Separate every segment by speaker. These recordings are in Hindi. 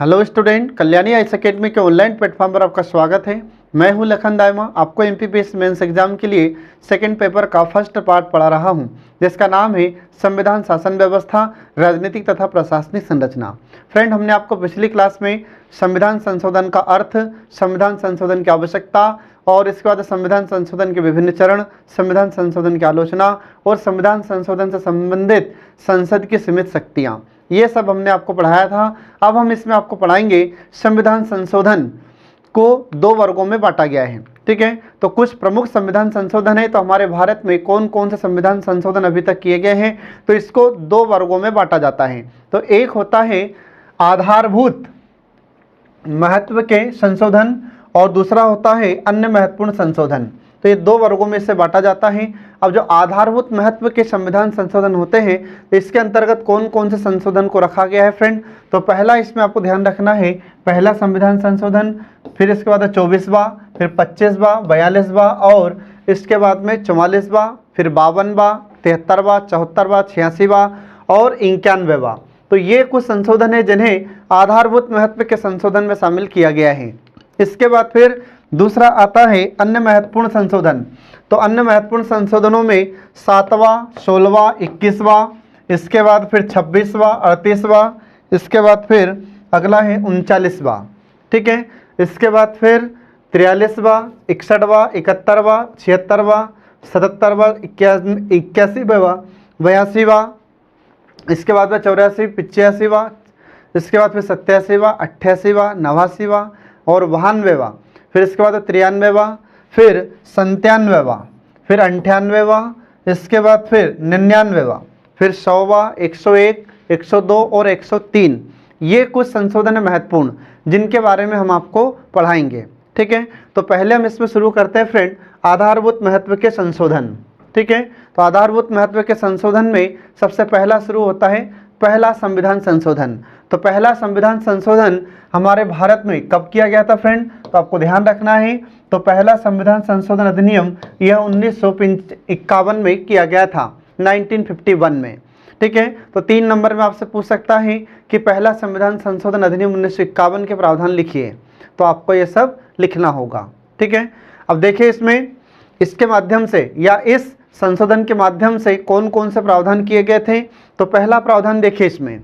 Speaker 1: Hello student, Kalyani IAS academy के ऑनलाइन प्लेटफॉर्म पर आपका स्वागत है। मैं हूं लखन दायमा, आपको एमपीपीएससी मेंस एग्जाम के लिए सेकंड पेपर का फर्स्ट पार्ट पढ़ा रहा हूं, जिसका नाम है संविधान शासन व्यवस्था, राजनीतिक तथा प्रशासनिक संरचना। फ्रेंड, हमने आपको पिछली क्लास में संविधान संशोधन का अर्थ, संविधान संशोधन की आवश्यकता और इसके बाद संविधान संशोधन के विभिन्न चरण, संविधान संशोधन की आलोचना और संविधान संशोधन से संबंधित संसद की सीमित शक्तियाँ, ये सब हमने आपको पढ़ाया था। अब हम इसमें आपको पढ़ाएंगे संविधान संशोधन को दो वर्गों में बांटा गया है। ठीक है, तो कुछ प्रमुख संविधान संशोधन है। तो हमारे भारत में कौन कौन से संविधान संशोधन अभी तक किए गए हैं, तो इसको दो वर्गों में बांटा जाता है। तो एक होता है आधारभूत महत्व के संशोधन और दूसरा होता है अन्य महत्वपूर्ण संशोधन। तो ये दो वर्गों में से बांटा जाता है। अब जो आधारभूत महत्व के संविधान संशोधन होते हैं, तो इसके अंतर्गत कौन कौन से संशोधन को रखा गया है फ्रेंड। तो पहला इसमें आपको ध्यान रखना है, पहला संविधान संशोधन, फिर इसके बाद 24वां, फिर 25वां, 42वां और इसके बाद में 44वां, फिर 52वां, 73वां, 74वां, 86वां और 91वां। तो ये कुछ संशोधन है जिन्हें आधारभूत महत्व के संशोधन में शामिल किया गया है। इसके बाद फिर दूसरा आता है अन्य महत्वपूर्ण संशोधन। तो अन्य महत्वपूर्ण संशोधनों में 7वां, 16वां, 21वां, इसके बाद फिर 26वां, 38वां, इसके बाद फिर अगला है 39वां। ठीक है, इसके बाद फिर 43वां, 61वां, 71वां, 76वां, 77वां, 81वां, 82वां, इसके बाद में 84, 85वां, इसके बाद फिर 87वां, 88वां, 89वां और 92वां, फिर इसके बाद 93वां, फिर 97वां, फिर 98वां, इसके बाद फिर 99वां, फिर 100वां, 101, 102 और 103। ये कुछ संशोधन है महत्वपूर्ण, जिनके बारे में हम आपको पढ़ाएंगे। ठीक है, तो पहले हम इसमें शुरू करते हैं फ्रेंड आधारभूत महत्व के संशोधन। ठीक है, तो आधारभूत महत्व के संशोधन में सबसे पहला शुरू होता है पहला संविधान संशोधन। तो पहला संविधान संशोधन हमारे भारत में कब किया गया था फ्रेंड, तो आपको ध्यान रखना है। तो पहला संविधान संशोधन अधिनियम यह 1951 में किया गया था, 1951 में। ठीक है, तो 3 नंबर में आपसे पूछ सकता है कि पहला संविधान संशोधन अधिनियम 1951 के प्रावधान लिखिए, तो आपको ये सब लिखना होगा। ठीक है, अब देखिए इसमें इसके माध्यम से या इस संशोधन के माध्यम से कौन कौन से प्रावधान किए गए थे। तो पहला प्रावधान देखिए, इसमें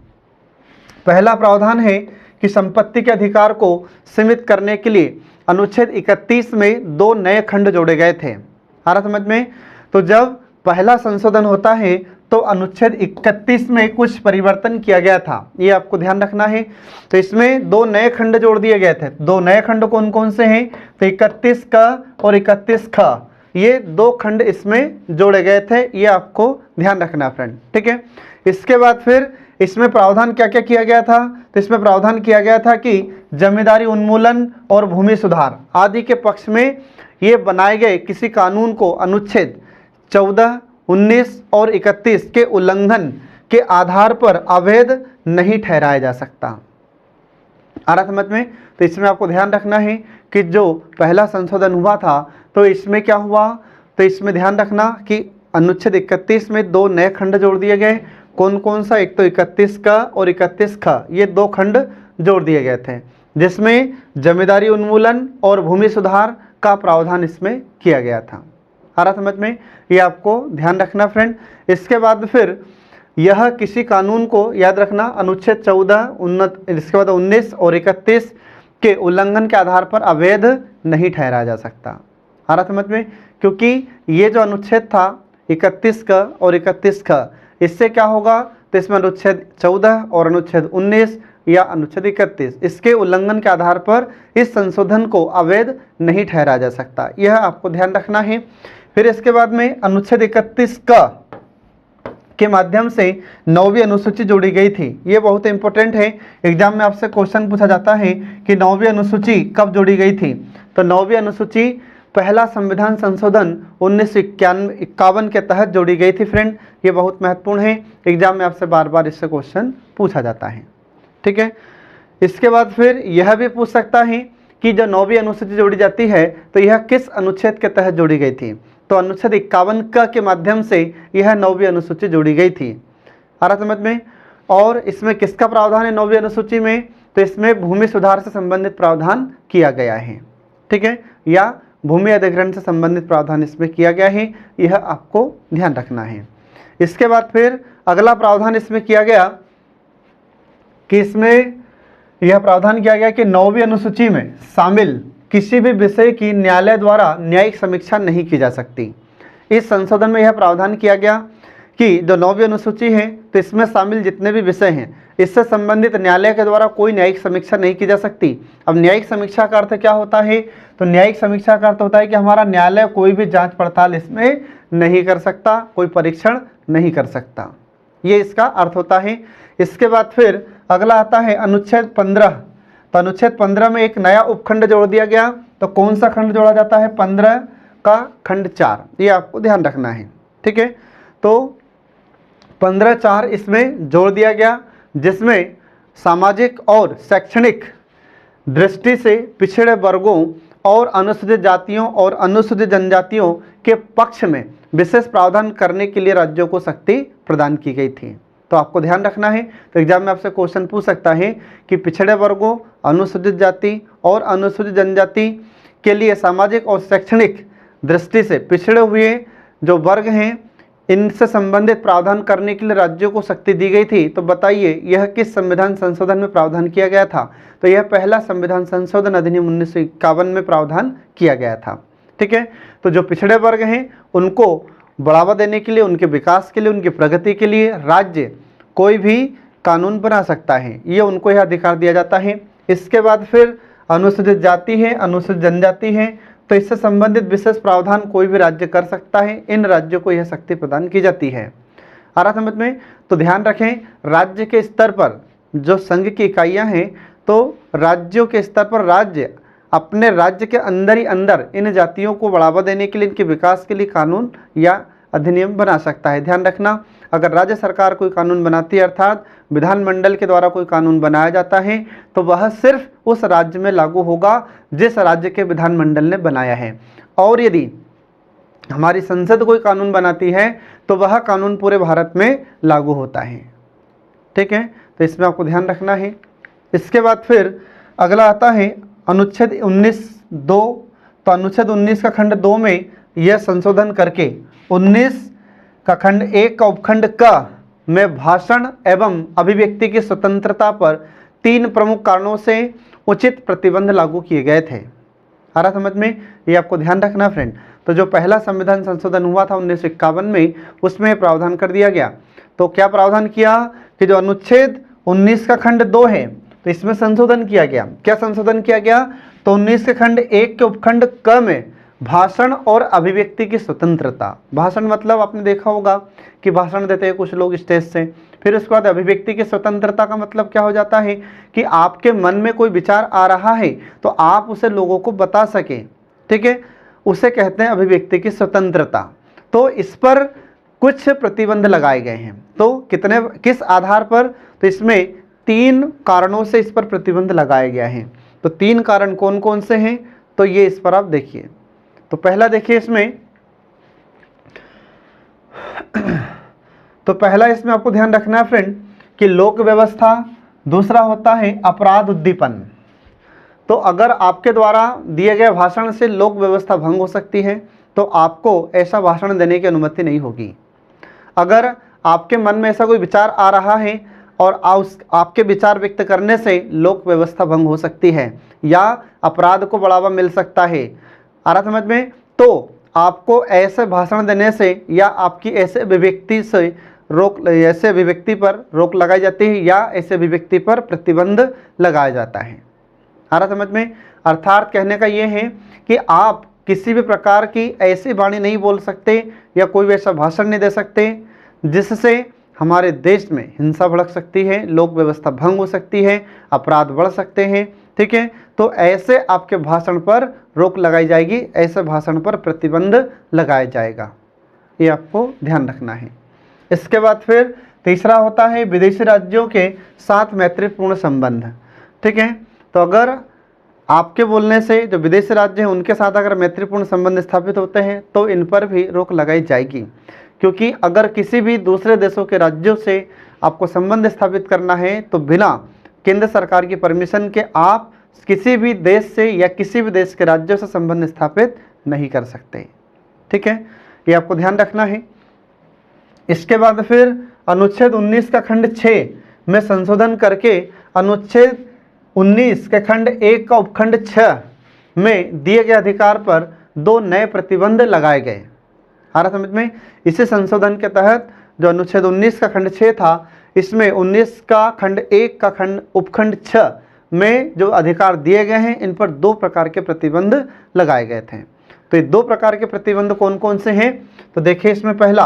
Speaker 1: पहला प्रावधान है कि संपत्ति के अधिकार को सीमित करने के लिए अनुच्छेद 31 में 2 नए खंड जोड़े गए थे। आ रहा समझ में। तो जब पहला संशोधन होता है तो अनुच्छेद 31 में कुछ परिवर्तन किया गया था, ये आपको ध्यान रखना है। तो इसमें 2 नए खंड जोड़ दिए गए थे। 2 नए खंड कौन कौन से हैं, तो 31 का और 31 ख, ये 2 खंड इसमें जोड़े गए थे, ये आपको ध्यान रखना फ्रेंड। ठीक है, इसके बाद फिर इसमें प्रावधान क्या क्या किया गया था। तो इसमें प्रावधान किया गया था कि जमींदारी उन्मूलन और भूमि सुधार आदि के पक्ष में ये बनाए गए किसी कानून को अनुच्छेद 14, 19 और 31 के उल्लंघन के आधार पर अवैध नहीं ठहराया जा सकता। आ रहा समझ में। तो इसमें आपको ध्यान रखना है कि जो पहला संशोधन हुआ था तो इसमें क्या हुआ, तो इसमें ध्यान रखना कि अनुच्छेद 31 में 2 नए खंड जोड़ दिए गए। कौन कौन सा, एक तो 31 का और 31 ख, ये 2 खंड जोड़ दिए गए थे, जिसमें जमींदारी उन्मूलन और भूमि सुधार का प्रावधान इसमें किया गया था। आ रहा समझ में, ये आपको ध्यान रखना फ्रेंड। इसके बाद फिर यह किसी कानून को याद रखना अनुच्छेद 14, इसके बाद 19 और 31 के उल्लंघन के आधार पर अवैध नहीं ठहराया जा सकता। आ रहा समझ में, क्योंकि ये जो अनुच्छेद था 31 का और 31 का, इससे क्या होगा, तो इसमें अनुच्छेद 14 और अनुच्छेद 19 या अनुच्छेद 31 इसके उल्लंघन के आधार पर इस संशोधन को अवैध नहीं ठहराया जा सकता, यह आपको ध्यान रखना है। फिर इसके बाद में अनुच्छेद 31 का के माध्यम से 9वीं अनुसूची जोड़ी गई थी। ये बहुत इंपॉर्टेंट है, एग्जाम में आपसे क्वेश्चन पूछा जाता है कि 9वीं अनुसूची कब जोड़ी गई थी। तो 9वीं अनुसूची पहला संविधान संशोधन 1951 के तहत जोड़ी गई थी फ्रेंड। ये बहुत महत्वपूर्ण है, एग्जाम में आपसे बार बार इससे क्वेश्चन पूछा जाता है। ठीक है, इसके बाद फिर यह भी पूछ सकता है कि जो 9वीं अनुसूची जोड़ी जाती है तो यह किस अनुच्छेद के तहत जोड़ी गई थी। तो अनुच्छेद 51 के माध्यम से यह 9वीं अनुसूची जोड़ी गई थी। आ रहा समझ में। और इसमें किसका प्रावधान है 9वीं अनुसूची में, तो इसमें भूमि सुधार से संबंधित प्रावधान किया गया है, ठीक है, या भूमि अधिग्रहण से संबंधित प्रावधान इसमें किया गया है, यह आपको ध्यान रखना है। इसके बाद फिर अगला प्रावधान इसमें किया गया कि इसमें यह प्रावधान किया गया कि 9वीं अनुसूची में शामिल किसी भी विषय की न्यायालय द्वारा न्यायिक समीक्षा नहीं की जा सकती। इस संशोधन में यह प्रावधान किया गया कि जो 9वीं अनुसूची है तो इसमें शामिल जितने भी विषय हैं इससे संबंधित न्यायालय के द्वारा कोई न्यायिक समीक्षा नहीं की जा सकती। अब न्यायिक समीक्षा का अर्थ क्या होता है? तो न्यायिक समीक्षा का अर्थ होता है कि हमारा न्यायालय कोई भी जांच पड़ताल इसमें नहीं कर सकता, कोई परीक्षण नहीं कर सकता, ये इसका अर्थ होता है। इसके बाद फिर अगला आता है अनुच्छेद 15। तो अनुच्छेद 15 में एक नया उपखंड जोड़ दिया गया। तो कौन सा खंड जोड़ा जाता है? 15 का खंड 4, ये आपको ध्यान रखना है, ठीक है। तो 15(4) इसमें जोड़ दिया गया, जिसमें सामाजिक और शैक्षणिक दृष्टि से पिछड़े वर्गों और अनुसूचित जातियों और अनुसूचित जनजातियों के पक्ष में विशेष प्रावधान करने के लिए राज्यों को शक्ति प्रदान की गई थी। तो आपको ध्यान रखना है। तो एग्जाम में आपसे क्वेश्चन पूछ सकता है कि पिछड़े वर्गों, अनुसूचित जाति और अनुसूचित जनजाति के लिए सामाजिक और शैक्षणिक दृष्टि से पिछड़े हुए जो वर्ग हैं इनसे संबंधित प्रावधान करने के लिए राज्यों को शक्ति दी गई थी। तो बताइए यह किस संविधान संशोधन में प्रावधान किया गया था? तो यह पहला संविधान संशोधन अधिनियम 1951 में प्रावधान किया गया था, ठीक है। तो जो पिछड़े वर्ग हैं उनको बढ़ावा देने के लिए, उनके विकास के लिए, उनकी प्रगति के लिए राज्य कोई भी कानून बना सकता है, ये उनको यह अधिकार दिया जाता है। इसके बाद फिर अनुसूचित जाति है, अनुसूचित जनजाति है, तो इससे संबंधित विशेष प्रावधान कोई भी राज्य कर सकता है, इन राज्यों को यह शक्ति प्रदान की जाती है। आ रहा समझ में? तो ध्यान रखें, राज्य के स्तर पर जो संघ की इकाइयां हैं, तो राज्यों के स्तर पर राज्य अपने राज्य के अंदर ही अंदर इन जातियों को बढ़ावा देने के लिए, इनके विकास के लिए कानून या अधिनियम बना सकता है। ध्यान रखना, अगर राज्य सरकार कोई कानून बनाती है अर्थात विधानमंडल के द्वारा कोई कानून बनाया जाता है तो वह सिर्फ उस राज्य में लागू होगा जिस राज्य के विधानमंडल ने बनाया है। और यदि हमारी संसद कोई कानून बनाती है तो वह कानून पूरे भारत में लागू होता है, ठीक है। तो इसमें आपको ध्यान रखना है। इसके बाद फिर अगला आता है अनुच्छेद 19(2). तो अनुच्छेद 19 का खंड 2 में यह संशोधन करके 19 का खंड 1 का उपखंड क में भाषण एवं अभिव्यक्ति की स्वतंत्रता पर 3 प्रमुख कारणों से उचित प्रतिबंध लागू किए गए थे। आ रहा समझ में? ये आपको ध्यान रखना फ्रेंड। तो जो पहला संविधान संशोधन हुआ था 1951 में, उसमें प्रावधान कर दिया गया। तो क्या प्रावधान किया कि जो अनुच्छेद 19 का खंड 2 है तो इसमें संशोधन किया गया। क्या संशोधन किया गया? तो 19 के खंड 1 के उपखंड क में भाषण और अभिव्यक्ति की स्वतंत्रता। भाषण मतलब आपने देखा होगा कि भाषण देते हैं कुछ लोग स्टेज से। फिर उसके बाद अभिव्यक्ति की स्वतंत्रता का मतलब क्या हो जाता है कि आपके मन में कोई विचार आ रहा है तो आप उसे लोगों को बता सके, ठीक है, उसे कहते हैं अभिव्यक्ति की स्वतंत्रता। तो इस पर कुछ प्रतिबंध लगाए गए हैं। तो किस आधार पर? तो इसमें 3 कारणों से इस पर प्रतिबंध लगाया गया है। तो 3 कारण कौन कौन से हैं? तो ये इस पर आप देखिए। तो पहला देखिए इसमें, तो पहला इसमें आपको ध्यान रखना है फ्रेंड कि लोक व्यवस्था, दूसरा होता है अपराध उद्दीपन। तो अगर आपके द्वारा दिए गए भाषण से लोक व्यवस्था भंग हो सकती है तो आपको ऐसा भाषण देने की अनुमति नहीं होगी। अगर आपके मन में ऐसा कोई विचार आ रहा है और आपके विचार व्यक्त करने से लोक व्यवस्था भंग हो सकती है या अपराध को बढ़ावा मिल सकता है, आ रहा समझ में, तो आपको ऐसे भाषण देने से या आपकी ऐसे अभिव्यक्ति पर रोक लगाई जाती है या ऐसे अभिव्यक्ति पर प्रतिबंध लगाया जाता है। आ रहा समझ में? अर्थात कहने का ये है कि आप किसी भी प्रकार की ऐसी वाणी नहीं बोल सकते या कोई वैसा भाषण नहीं दे सकते जिससे हमारे देश में हिंसा भड़क सकती है, लोक व्यवस्था भंग हो सकती है, अपराध बढ़ सकते हैं, ठीक है। तो ऐसे आपके भाषण पर रोक लगाई जाएगी, ऐसे भाषण पर प्रतिबंध लगाया जाएगा, ये आपको ध्यान रखना है। इसके बाद फिर तीसरा होता है विदेशी राज्यों के साथ मैत्रीपूर्ण संबंध, ठीक है। तो अगर आपके बोलने से जो विदेशी राज्य हैं उनके साथ अगर मैत्रीपूर्ण संबंध स्थापित होते हैं तो इन पर भी रोक लगाई जाएगी, क्योंकि अगर किसी भी दूसरे देशों के राज्यों से आपको संबंध स्थापित करना है तो बिना केंद्र सरकार की परमिशन के आप किसी भी देश से या किसी भी देश के राज्यों से संबंध स्थापित नहीं कर सकते। ठीक है, ये आपको ध्यान रखना है। इसके बाद फिर अनुच्छेद 19 का खंड 6 में संशोधन करके अनुच्छेद 19 के खंड 1 का उपखंड 6 में दिए गए अधिकार पर 2 नए प्रतिबंध लगाए गए। आ रहा समझ में? इसी संशोधन के तहत जो अनुच्छेद 19 का खंड 6 था, इसमें 19 का खंड 1 का खंड उपखंड 6 में जो अधिकार दिए गए हैं, इन पर 2 प्रकार के प्रतिबंध लगाए गए थे। तो ये 2 प्रकार के प्रतिबंध कौन कौन से हैं? तो देखिए, इसमें पहला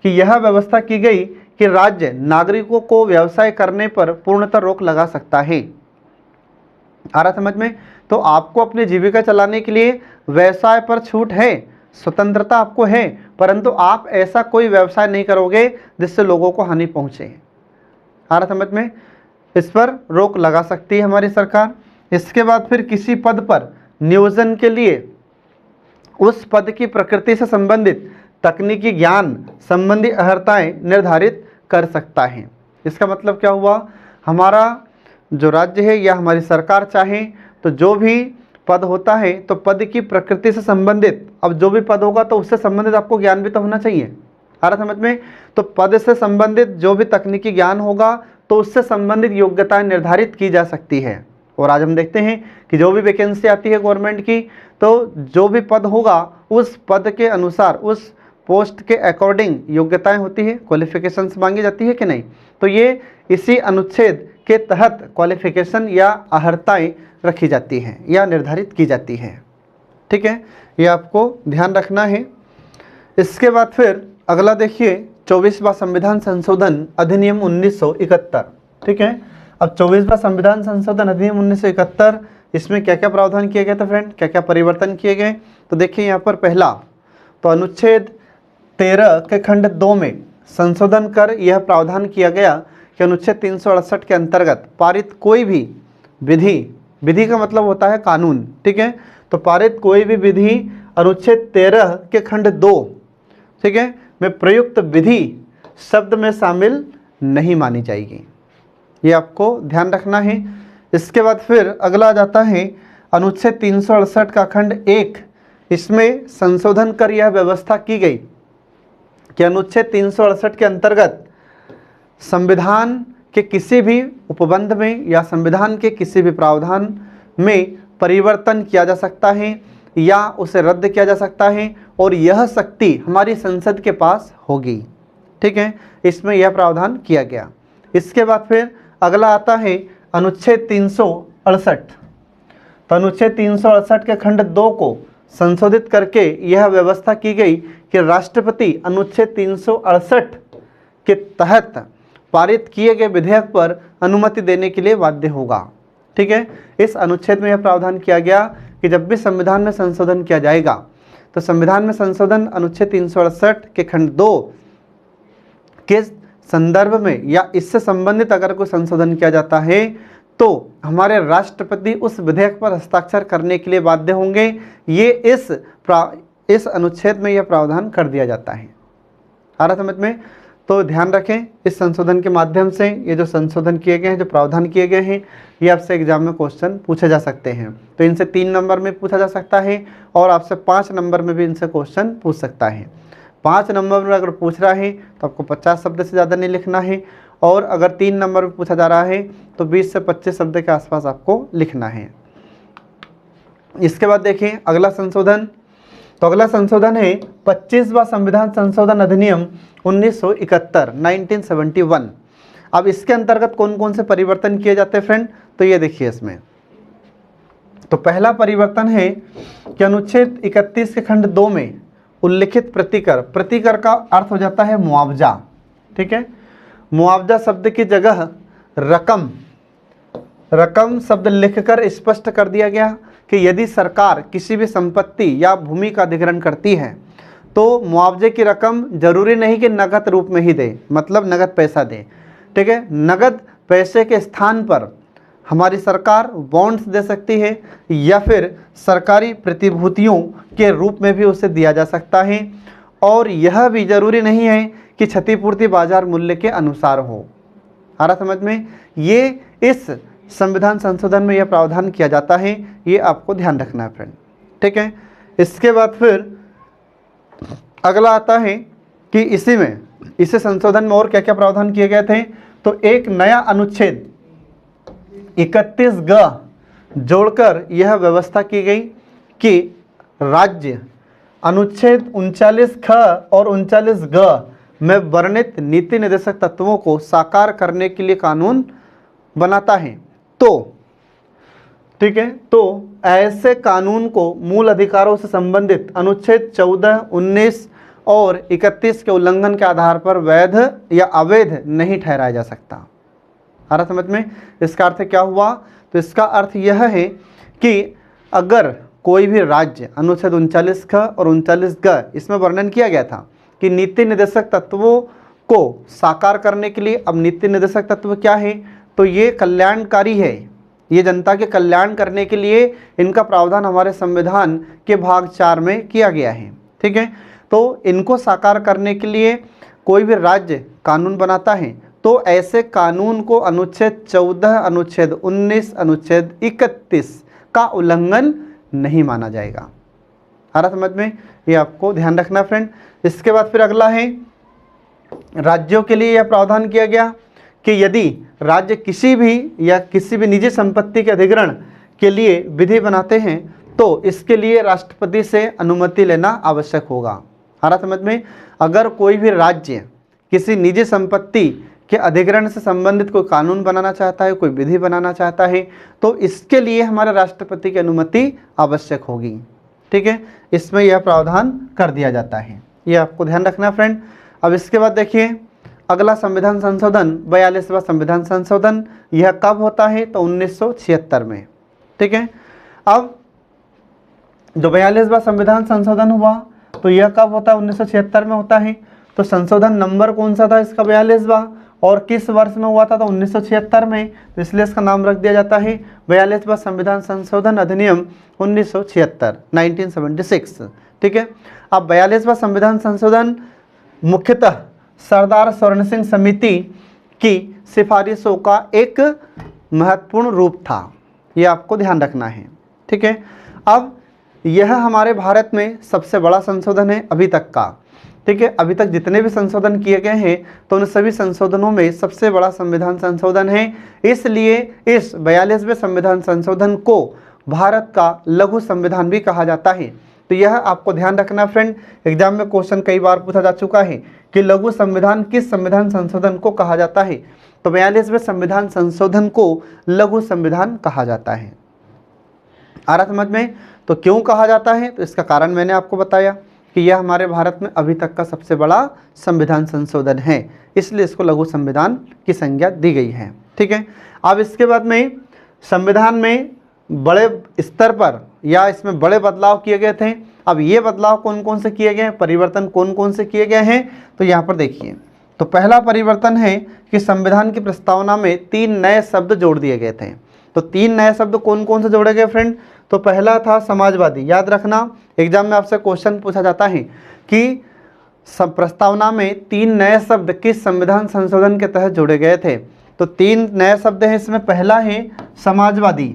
Speaker 1: कि यह व्यवस्था की गई कि राज्य नागरिकों को व्यवसाय करने पर पूर्णतः रोक लगा सकता है। आ रहा समझ में? तो आपको अपनी जीविका चलाने के लिए व्यवसाय पर छूट है, स्वतंत्रता आपको है, परंतु आप ऐसा कोई व्यवसाय नहीं करोगे जिससे लोगों को हानि पहुंचे। आ रहा समझ में? इस पर रोक लगा सकती है हमारी सरकार। इसके बाद फिर किसी पद पर नियोजन के लिए उस पद की प्रकृति से संबंधित तकनीकी ज्ञान संबंधी अर्हताएं निर्धारित कर सकता है। इसका मतलब क्या हुआ? हमारा जो राज्य है या हमारी सरकार चाहे तो जो भी पद होता है तो पद की प्रकृति से संबंधित, अब जो भी पद होगा तो उससे संबंधित आपको ज्ञान भी तो होना चाहिए। आ रहा समझ में? तो पद से संबंधित जो भी तकनीकी ज्ञान होगा तो उससे संबंधित योग्यताएं निर्धारित की जा सकती है। और आज हम देखते हैं कि जो भी वैकेंसी आती है गवर्नमेंट की, तो जो भी पद होगा उस पद के अनुसार, उस पोस्ट के अकॉर्डिंग योग्यताएं होती है, क्वालिफिकेशंस मांगी जाती है कि नहीं। तो ये इसी अनुच्छेद के तहत क्वालिफिकेशन या अर्हताएं रखी जाती हैं या निर्धारित की जाती हैं। ठीक है, ये आपको ध्यान रखना है। इसके बाद फिर अगला देखिए 24वां संविधान संशोधन अधिनियम 1971। ठीक है, अब 24वां संविधान संशोधन अधिनियम 1971, इसमें क्या क्या प्रावधान किए गए थे फ्रेंड, क्या क्या परिवर्तन किए गए? तो देखिए यहाँ पर पहला तो अनुच्छेद 13 के खंड 2 में संशोधन कर यह प्रावधान किया गया कि अनुच्छेद 368 के अंतर्गत पारित कोई भी विधि, विधि का मतलब होता है कानून, ठीक है, तो पारित कोई भी विधि अनुच्छेद 13 के खंड 2, ठीक है, में प्रयुक्त विधि शब्द में शामिल नहीं मानी जाएगी। ये आपको ध्यान रखना है। इसके बाद फिर अगला आ जाता है अनुच्छेद 368 का खंड 1, इसमें संशोधन कर यह व्यवस्था की गई कि अनुच्छेद 368 के अंतर्गत संविधान के किसी भी उपबंध में या संविधान के किसी भी प्रावधान में परिवर्तन किया जा सकता है या उसे रद्द किया जा सकता है और यह शक्ति हमारी संसद के पास होगी। ठीक है, इसमें यह प्रावधान किया गया। इसके बाद फिर अगला आता है अनुच्छेद 368। तो अनुच्छेद 368 के खंड 2 को संशोधित करके यह व्यवस्था की गई कि राष्ट्रपति अनुच्छेद 368 के तहत पारित किए गए विधेयक पर अनुमति देने के लिए बाध्य होगा। ठीक है, इस अनुच्छेद में यह प्रावधान किया गया कि जब भी संविधान में संशोधन किया जाएगा तो संविधान में संशोधन अनुच्छेद 368 के खंड 2 के संदर्भ में या इससे संबंधित अगर कोई संशोधन किया जाता है तो हमारे राष्ट्रपति उस विधेयक पर हस्ताक्षर करने के लिए बाध्य होंगे। ये इस अनुच्छेद में यह प्रावधान कर दिया जाता है। आ रहा समझ में? तो ध्यान रखें, इस संशोधन के माध्यम से ये जो संशोधन किए गए हैं, जो प्रावधान किए गए हैं, ये आपसे एग्जाम में क्वेश्चन पूछे जा सकते हैं। तो इनसे 3 नंबर में पूछा जा सकता है और आपसे 5 नंबर में भी इनसे क्वेश्चन पूछ सकता है। 5 नंबर में अगर पूछ रहा है तो आपको 50 शब्द से ज़्यादा नहीं लिखना है, और अगर 3 नंबर में पूछा जा रहा है तो 20 से 25 शब्द के आसपास आपको लिखना है। इसके बाद देखें अगला संशोधन। तो अगला संशोधन है 25वां संविधान संशोधन अधिनियम 1971 1971। अब इसके अंतर्गत कौन कौन से परिवर्तन किए जाते हैं फ्रेंड? तो ये देखिए इसमें तो पहला परिवर्तन है कि अनुच्छेद 31 के खंड 2 में उल्लिखित प्रतिकर, प्रतिकर का अर्थ हो जाता है मुआवजा। ठीक है, मुआवजा शब्द की जगह रकम, रकम शब्द लिखकर स्पष्ट कर दिया गया कि यदि सरकार किसी भी संपत्ति या भूमि का अधिग्रहण करती है तो मुआवजे की रकम जरूरी नहीं कि नगद रूप में ही दे, मतलब नगद पैसा दे। ठीक है, नगद पैसे के स्थान पर हमारी सरकार बॉन्ड्स दे सकती है या फिर सरकारी प्रतिभूतियों के रूप में भी उसे दिया जा सकता है, और यह भी जरूरी नहीं है कि क्षतिपूर्ति बाजार मूल्य के अनुसार हो। आ रहा समझ में? ये इस संविधान संशोधन में यह प्रावधान किया जाता है, ये आपको ध्यान रखना है फ्रेंड। ठीक है, इसके बाद फिर अगला आता है कि इसे संशोधन में और क्या क्या प्रावधान किए गए थे। तो एक नया अनुच्छेद 31 ग जोड़कर यह व्यवस्था की गई कि राज्य अनुच्छेद 39 ख और 39 ग में वर्णित नीति निर्देशक तत्वों को साकार करने के लिए कानून बनाता है। तो ठीक है, तो ऐसे कानून को मूल अधिकारों से संबंधित अनुच्छेद 14, 19 और 31 के उल्लंघन के आधार पर वैध या अवैध नहीं ठहराया जा सकता। आ रहा समझ में? इसका अर्थ क्या हुआ? तो इसका अर्थ यह है कि अगर कोई भी राज्य अनुच्छेद 39 ख और 39 ग इसमें वर्णन किया गया था कि नीति निर्देशक तत्वों को साकार करने के लिए, अब नीति निर्देशक तत्व क्या है? तो ये कल्याणकारी है, ये जनता के कल्याण करने के लिए इनका प्रावधान हमारे संविधान के भाग 4 में किया गया है। ठीक है, तो इनको साकार करने के लिए कोई भी राज्य कानून बनाता है तो ऐसे कानून को अनुच्छेद 14, अनुच्छेद 19, अनुच्छेद 31 का उल्लंघन नहीं माना जाएगा। आ रहा समझ में? ये आपको ध्यान रखना फ्रेंड। इसके बाद फिर अगला है, राज्यों के लिए यह प्रावधान किया गया कि यदि राज्य किसी भी निजी संपत्ति के अधिग्रहण के लिए विधि बनाते हैं तो इसके लिए राष्ट्रपति से अनुमति लेना आवश्यक होगा। आ रहा समझ में? अगर कोई भी राज्य किसी निजी संपत्ति के अधिग्रहण से संबंधित कोई कानून बनाना चाहता है, कोई विधि बनाना चाहता है, तो इसके लिए हमारे राष्ट्रपति की अनुमति आवश्यक होगी। ठीक है, इसमें यह प्रावधान कर दिया जाता है, ये आपको ध्यान रखना फ्रेंड। अब इसके बाद देखिए अगला संविधान संशोधन, 42वां संविधान संशोधन, यह कब होता है? तो 1976 में। ठीक है, अब जो 42वां संविधान संशोधन हुआ तो यह कब होता है? 1976 में होता है। तो संशोधन नंबर कौन सा था इसका? 42वां। और किस वर्ष में हुआ था? तो 1976 में। तो इसलिए इसका नाम रख दिया जाता है 42वां संविधान संशोधन अधिनियम 1976, 1976। ठीक है, अब 42वां संविधान संशोधन मुख्यतः सरदार स्वर्ण सिंह समिति की सिफारिशों का एक महत्वपूर्ण रूप था, ये आपको ध्यान रखना है। ठीक है, अब यह हमारे भारत में सबसे बड़ा संशोधन है अभी तक का। ठीक है, अभी तक जितने भी संशोधन किए गए हैं तो उन सभी संशोधनों में सबसे बड़ा संविधान संशोधन है। इसलिए इस 42वें संविधान संशोधन को भारत का लघु संविधान भी कहा जाता है। तो यह आपको ध्यान रखना फ्रेंड, एग्जाम में क्वेश्चन कई बार पूछा जा चुका है कि लघु संविधान किस संविधान संशोधन को कहा जाता है? तो 42वें संविधान संशोधन को लघु संविधान कहा जाता है। आ रहा समझ में? तो क्यों कहा जाता है? तो इसका कारण मैंने आपको बताया कि यह हमारे भारत में अभी तक का सबसे बड़ा संविधान संशोधन है, इसलिए इसको लघु संविधान की संज्ञा दी गई है। ठीक है, अब इसके बाद में संविधान में बड़े स्तर पर या इसमें बड़े बदलाव किए गए थे। अब ये बदलाव कौन कौन से किए गए हैं, परिवर्तन कौन कौन से किए गए हैं? तो यहाँ पर देखिए, तो पहला परिवर्तन है कि संविधान की प्रस्तावना में 3 नए शब्द जोड़ दिए गए थे। तो 3 नए शब्द कौन कौन से जोड़े गए फ्रेंड? तो पहला था समाजवादी। याद रखना, एग्जाम में आपसे क्वेश्चन पूछा जाता है कि प्रस्तावना में 3 नए शब्द किस संविधान संशोधन के तहत जोड़े गए थे? तो 3 नए शब्द हैं इसमें। पहला है समाजवादी,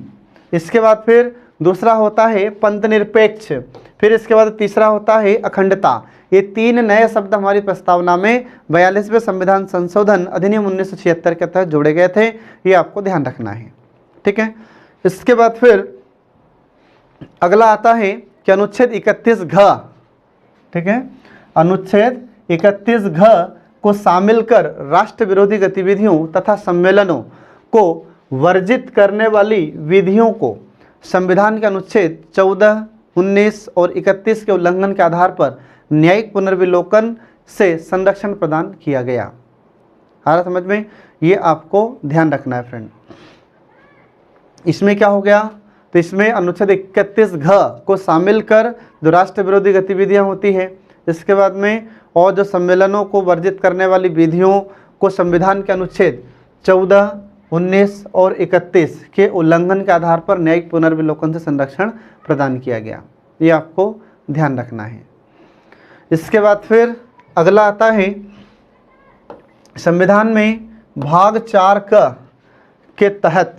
Speaker 1: इसके बाद फिर दूसरा होता है पंथनिरपेक्ष, फिर इसके बाद तीसरा होता है अखंडता। ये 3 नए शब्द हमारी प्रस्तावना में 42वें संविधान संशोधन अधिनियम 1976 के तहत जोड़े गए थे, ये आपको ध्यान रखना है। ठीक है, इसके बाद फिर अगला आता है कि अनुच्छेद 31 घ, ठीक है, अनुच्छेद 31 घ को शामिल कर राष्ट्र विरोधी गतिविधियों तथा सम्मेलनों को वर्जित करने वाली विधियों को संविधान के अनुच्छेद 14, 19 और 31 के उल्लंघन के आधार पर न्यायिक पुनर्विलोकन से संरक्षण प्रदान किया गया। आ रहा समझ में? ये आपको ध्यान रखना है फ्रेंड। इसमें क्या हो गया? तो इसमें अनुच्छेद 31 घ को शामिल कर जो राष्ट्र विरोधी गतिविधियां होती है, इसके बाद में और जो सम्मेलनों को वर्जित करने वाली विधियों को संविधान के अनुच्छेद 14, 19 और 31 के उल्लंघन के आधार पर न्यायिक पुनर्विलोकन से संरक्षण प्रदान किया गया। ये आपको ध्यान रखना है। इसके बाद फिर अगला आता है संविधान में भाग 4 के तहत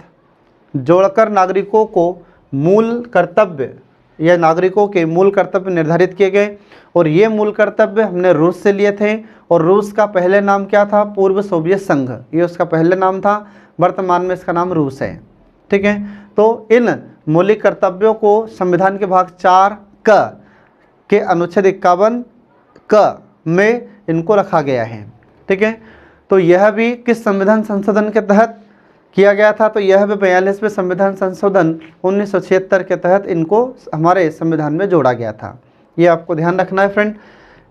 Speaker 1: जोड़कर नागरिकों को मूल कर्तव्य या नागरिकों के मूल कर्तव्य निर्धारित किए गए। और ये मूल कर्तव्य हमने रूस से लिए थे, और रूस का पहले नाम क्या था? पूर्व सोवियत संघ, ये उसका पहले नाम था, वर्तमान में इसका नाम रूस है। ठीक है, तो इन मौलिक कर्तव्यों को संविधान के भाग 4 क के अनुच्छेद 51 क में इनको रखा गया है। ठीक है, तो यह भी किस संविधान संशोधन के तहत किया गया था? तो यह भी 42वें संविधान संशोधन 1976 के तहत इनको हमारे संविधान में जोड़ा गया था। ये आपको ध्यान रखना है फ्रेंड।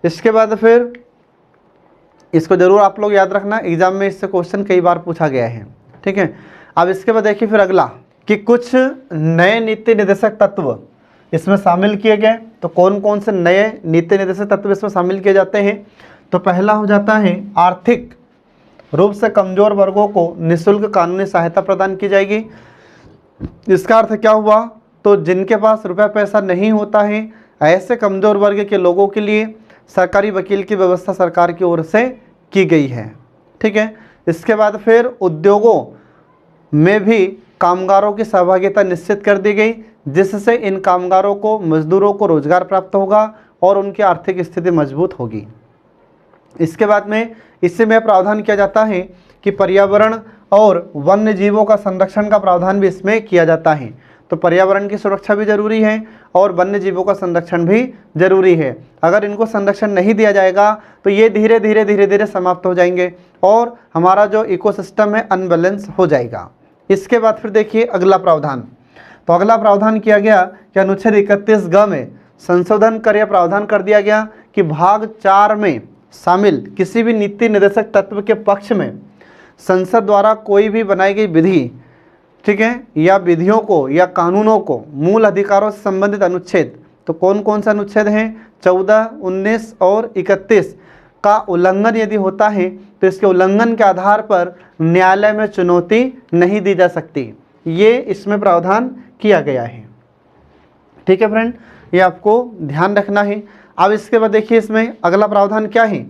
Speaker 1: इसके बाद फिर इसको जरूर आप लोग याद रखना, एग्जाम में इससे क्वेश्चन कई बार पूछा गया है। ठीक है, अब इसके बाद देखिए फिर अगला कि कुछ नए नीति निर्देशक तत्व इसमें शामिल किए गए। तो कौन कौन से नए नीति निर्देशक तत्व इसमें शामिल किए जाते हैं? तो पहला हो जाता है आर्थिक रूप से कमजोर वर्गों को निःशुल्क कानूनी सहायता प्रदान की जाएगी। इसका अर्थ क्या हुआ? तो जिनके पास रुपया पैसा नहीं होता है, ऐसे कमजोर वर्ग के लोगों के लिए सरकारी वकील की व्यवस्था सरकार की ओर से की गई है। ठीक है, इसके बाद फिर उद्योगों में भी कामगारों की सहभागिता निश्चित कर दी गई, जिससे इन कामगारों को, मजदूरों को रोजगार प्राप्त होगा और उनकी आर्थिक स्थिति मजबूत होगी। इसके बाद में इससे में प्रावधान किया जाता है कि पर्यावरण और वन्य जीवों का संरक्षण का प्रावधान भी इसमें किया जाता है। तो पर्यावरण की सुरक्षा भी जरूरी है और वन्य जीवों का संरक्षण भी जरूरी है। अगर इनको संरक्षण नहीं दिया जाएगा तो ये धीरे धीरे समाप्त हो जाएंगे और हमारा जो इकोसिस्टम है अनबैलेंस हो जाएगा। इसके बाद फिर देखिए अगला प्रावधान। तो अगला प्रावधान किया गया कि अनुच्छेद 31 ग में संशोधन कर यह प्रावधान कर दिया गया कि भाग 4 में शामिल किसी भी नीति निर्देशक तत्व के पक्ष में संसद द्वारा कोई भी बनाई गई विधि, ठीक है, या विधियों को या कानूनों को मूल अधिकारों से संबंधित अनुच्छेद, तो कौन कौन से अनुच्छेद हैं? 14, 19 और 31 का उल्लंघन यदि होता है तो इसके उल्लंघन के आधार पर न्यायालय में चुनौती नहीं दी जा सकती। ये इसमें प्रावधान किया गया है। ठीक है फ्रेंड, ये आपको ध्यान रखना है। अब इसके बाद देखिए इसमें अगला प्रावधान क्या है?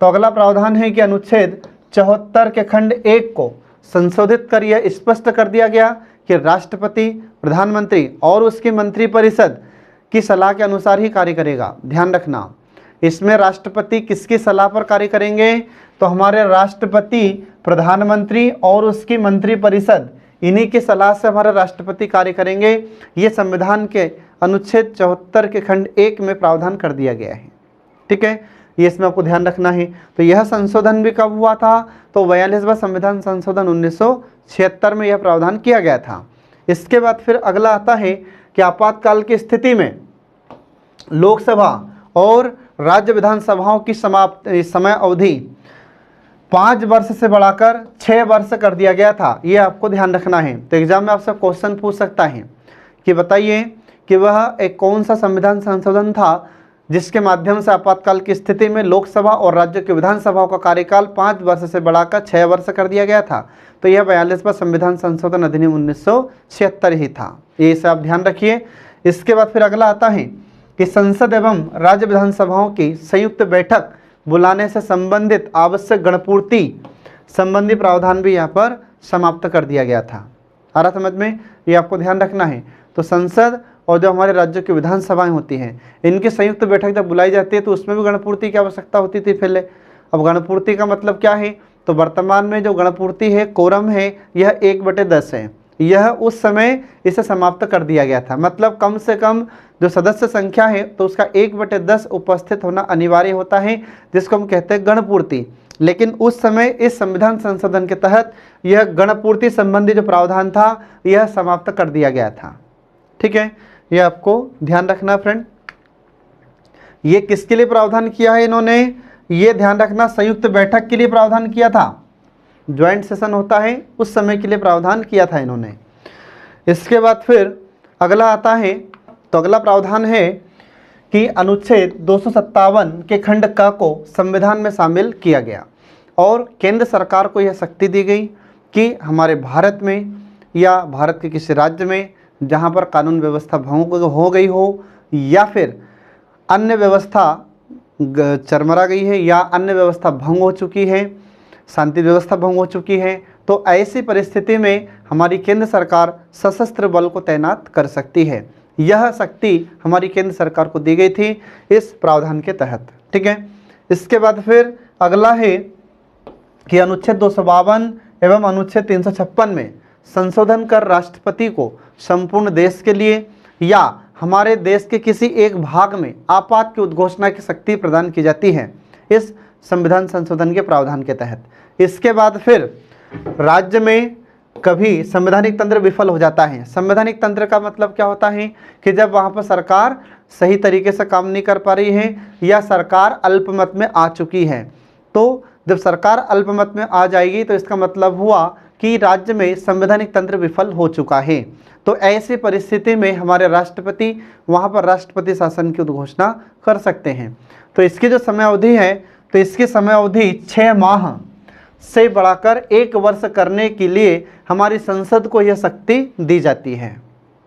Speaker 1: तो अगला प्रावधान है कि अनुच्छेद 74 के खंड 1 को संशोधित कर यह स्पष्ट कर दिया गया कि राष्ट्रपति, प्रधानमंत्री और उसकी मंत्रिपरिषद की सलाह के अनुसार ही कार्य करेगा। ध्यान रखना, इसमें राष्ट्रपति किसकी सलाह पर कार्य करेंगे? तो हमारे राष्ट्रपति, प्रधानमंत्री और उसकी मंत्रिपरिषद, इन्हीं की सलाह से हमारे राष्ट्रपति कार्य करेंगे। ये संविधान के अनुच्छेद 74 के खंड 1 में प्रावधान कर दिया गया है। ठीक है, ये इसमें आपको ध्यान रखना है। तो यह संशोधन भी कब हुआ था? तो 42वां संविधान संशोधन 1976 में यह प्रावधान किया गया था। इसके बाद फिर अगला आता है कि आपातकाल की स्थिति में लोकसभा और राज्य विधानसभाओं की समय अवधि 5 वर्ष से बढ़ाकर 6 वर्ष कर दिया गया था। ये आपको ध्यान रखना है। तो एग्जाम में आपसे क्वेश्चन पूछ सकता है कि बताइए कि वह एक कौन सा संविधान संशोधन था जिसके माध्यम से आपातकाल की स्थिति में लोकसभा और राज्य की विधानसभाओं का कार्यकाल 5 वर्ष से बढ़ाकर 6 वर्ष कर दिया गया था? तो यह 42वां संविधान संशोधन अधिनियम 1976 ही था। ये इसे आप ध्यान रखिए। इसके बाद फिर अगला आता है कि संसद एवं राज्य विधानसभाओं की संयुक्त बैठक बुलाने से संबंधित आवश्यक गणपूर्ति संबंधी प्रावधान भी यहाँ पर समाप्त कर दिया गया था। आ रहा समझ में? ये आपको ध्यान रखना है। तो संसद और जो हमारे राज्यों की विधानसभाएं होती हैं, इनकी संयुक्त बैठक जब बुलाई जाती है तो उसमें भी गणपूर्ति की आवश्यकता होती थी पहले। अब गणपूर्ति का मतलब क्या है? तो वर्तमान में जो गणपूर्ति है, कोरम है, यह 1/10 है। यह उस समय इसे समाप्त कर दिया गया था। मतलब कम से कम जो सदस्य संख्या है तो उसका 1/10 उपस्थित होना अनिवार्य होता है, जिसको हम कहते हैं गणपूर्ति। लेकिन उस समय इस संविधान संशोधन के तहत यह गणपूर्ति संबंधी जो प्रावधान था यह समाप्त कर दिया गया था। ठीक है, यह आपको ध्यान रखना फ्रेंड। ये किसके लिए प्रावधान किया है इन्होंने? ये ध्यान रखना, संयुक्त बैठक के लिए प्रावधान किया था। ज्वाइंट सेशन होता है उस समय के लिए प्रावधान किया था इन्होंने। इसके बाद फिर अगला आता है, तो अगला प्रावधान है कि अनुच्छेद 257 के खंड क को संविधान में शामिल किया गया और केंद्र सरकार को यह शक्ति दी गई कि हमारे भारत में या भारत के किसी राज्य में जहाँ पर कानून व्यवस्था भंग हो गई हो या फिर अन्य व्यवस्था चरमरा गई है या अन्य व्यवस्था भंग हो चुकी है, शांति व्यवस्था भंग हो चुकी है, तो ऐसी परिस्थिति में हमारी केंद्र सरकार सशस्त्र बल को तैनात कर सकती है। यह शक्ति हमारी केंद्र सरकार को दी गई थी इस प्रावधान के तहत। ठीक है, इसके बाद फिर अगला है कि अनुच्छेद 252 एवं अनुच्छेद 356 में संशोधन कर राष्ट्रपति को संपूर्ण देश के लिए या हमारे देश के किसी एक भाग में आपात की उद्घोषणा की शक्ति प्रदान की जाती है इस संविधान संशोधन के प्रावधान के तहत। इसके बाद फिर राज्य में कभी संवैधानिक तंत्र विफल हो जाता है। संवैधानिक तंत्र का मतलब क्या होता है कि जब वहाँ पर सरकार सही तरीके से काम नहीं कर पा रही है या सरकार अल्पमत में आ चुकी है। तो जब सरकार अल्पमत में आ जाएगी तो इसका मतलब हुआ कि राज्य में संवैधानिक तंत्र विफल हो चुका है। तो ऐसी परिस्थिति में हमारे राष्ट्रपति वहाँ पर राष्ट्रपति शासन की उद्घोषणा कर सकते हैं। तो इसकी जो समय अवधि है, तो इसकी समय अवधि 6 माह से बढ़ाकर 1 वर्ष करने के लिए हमारी संसद को यह शक्ति दी जाती है।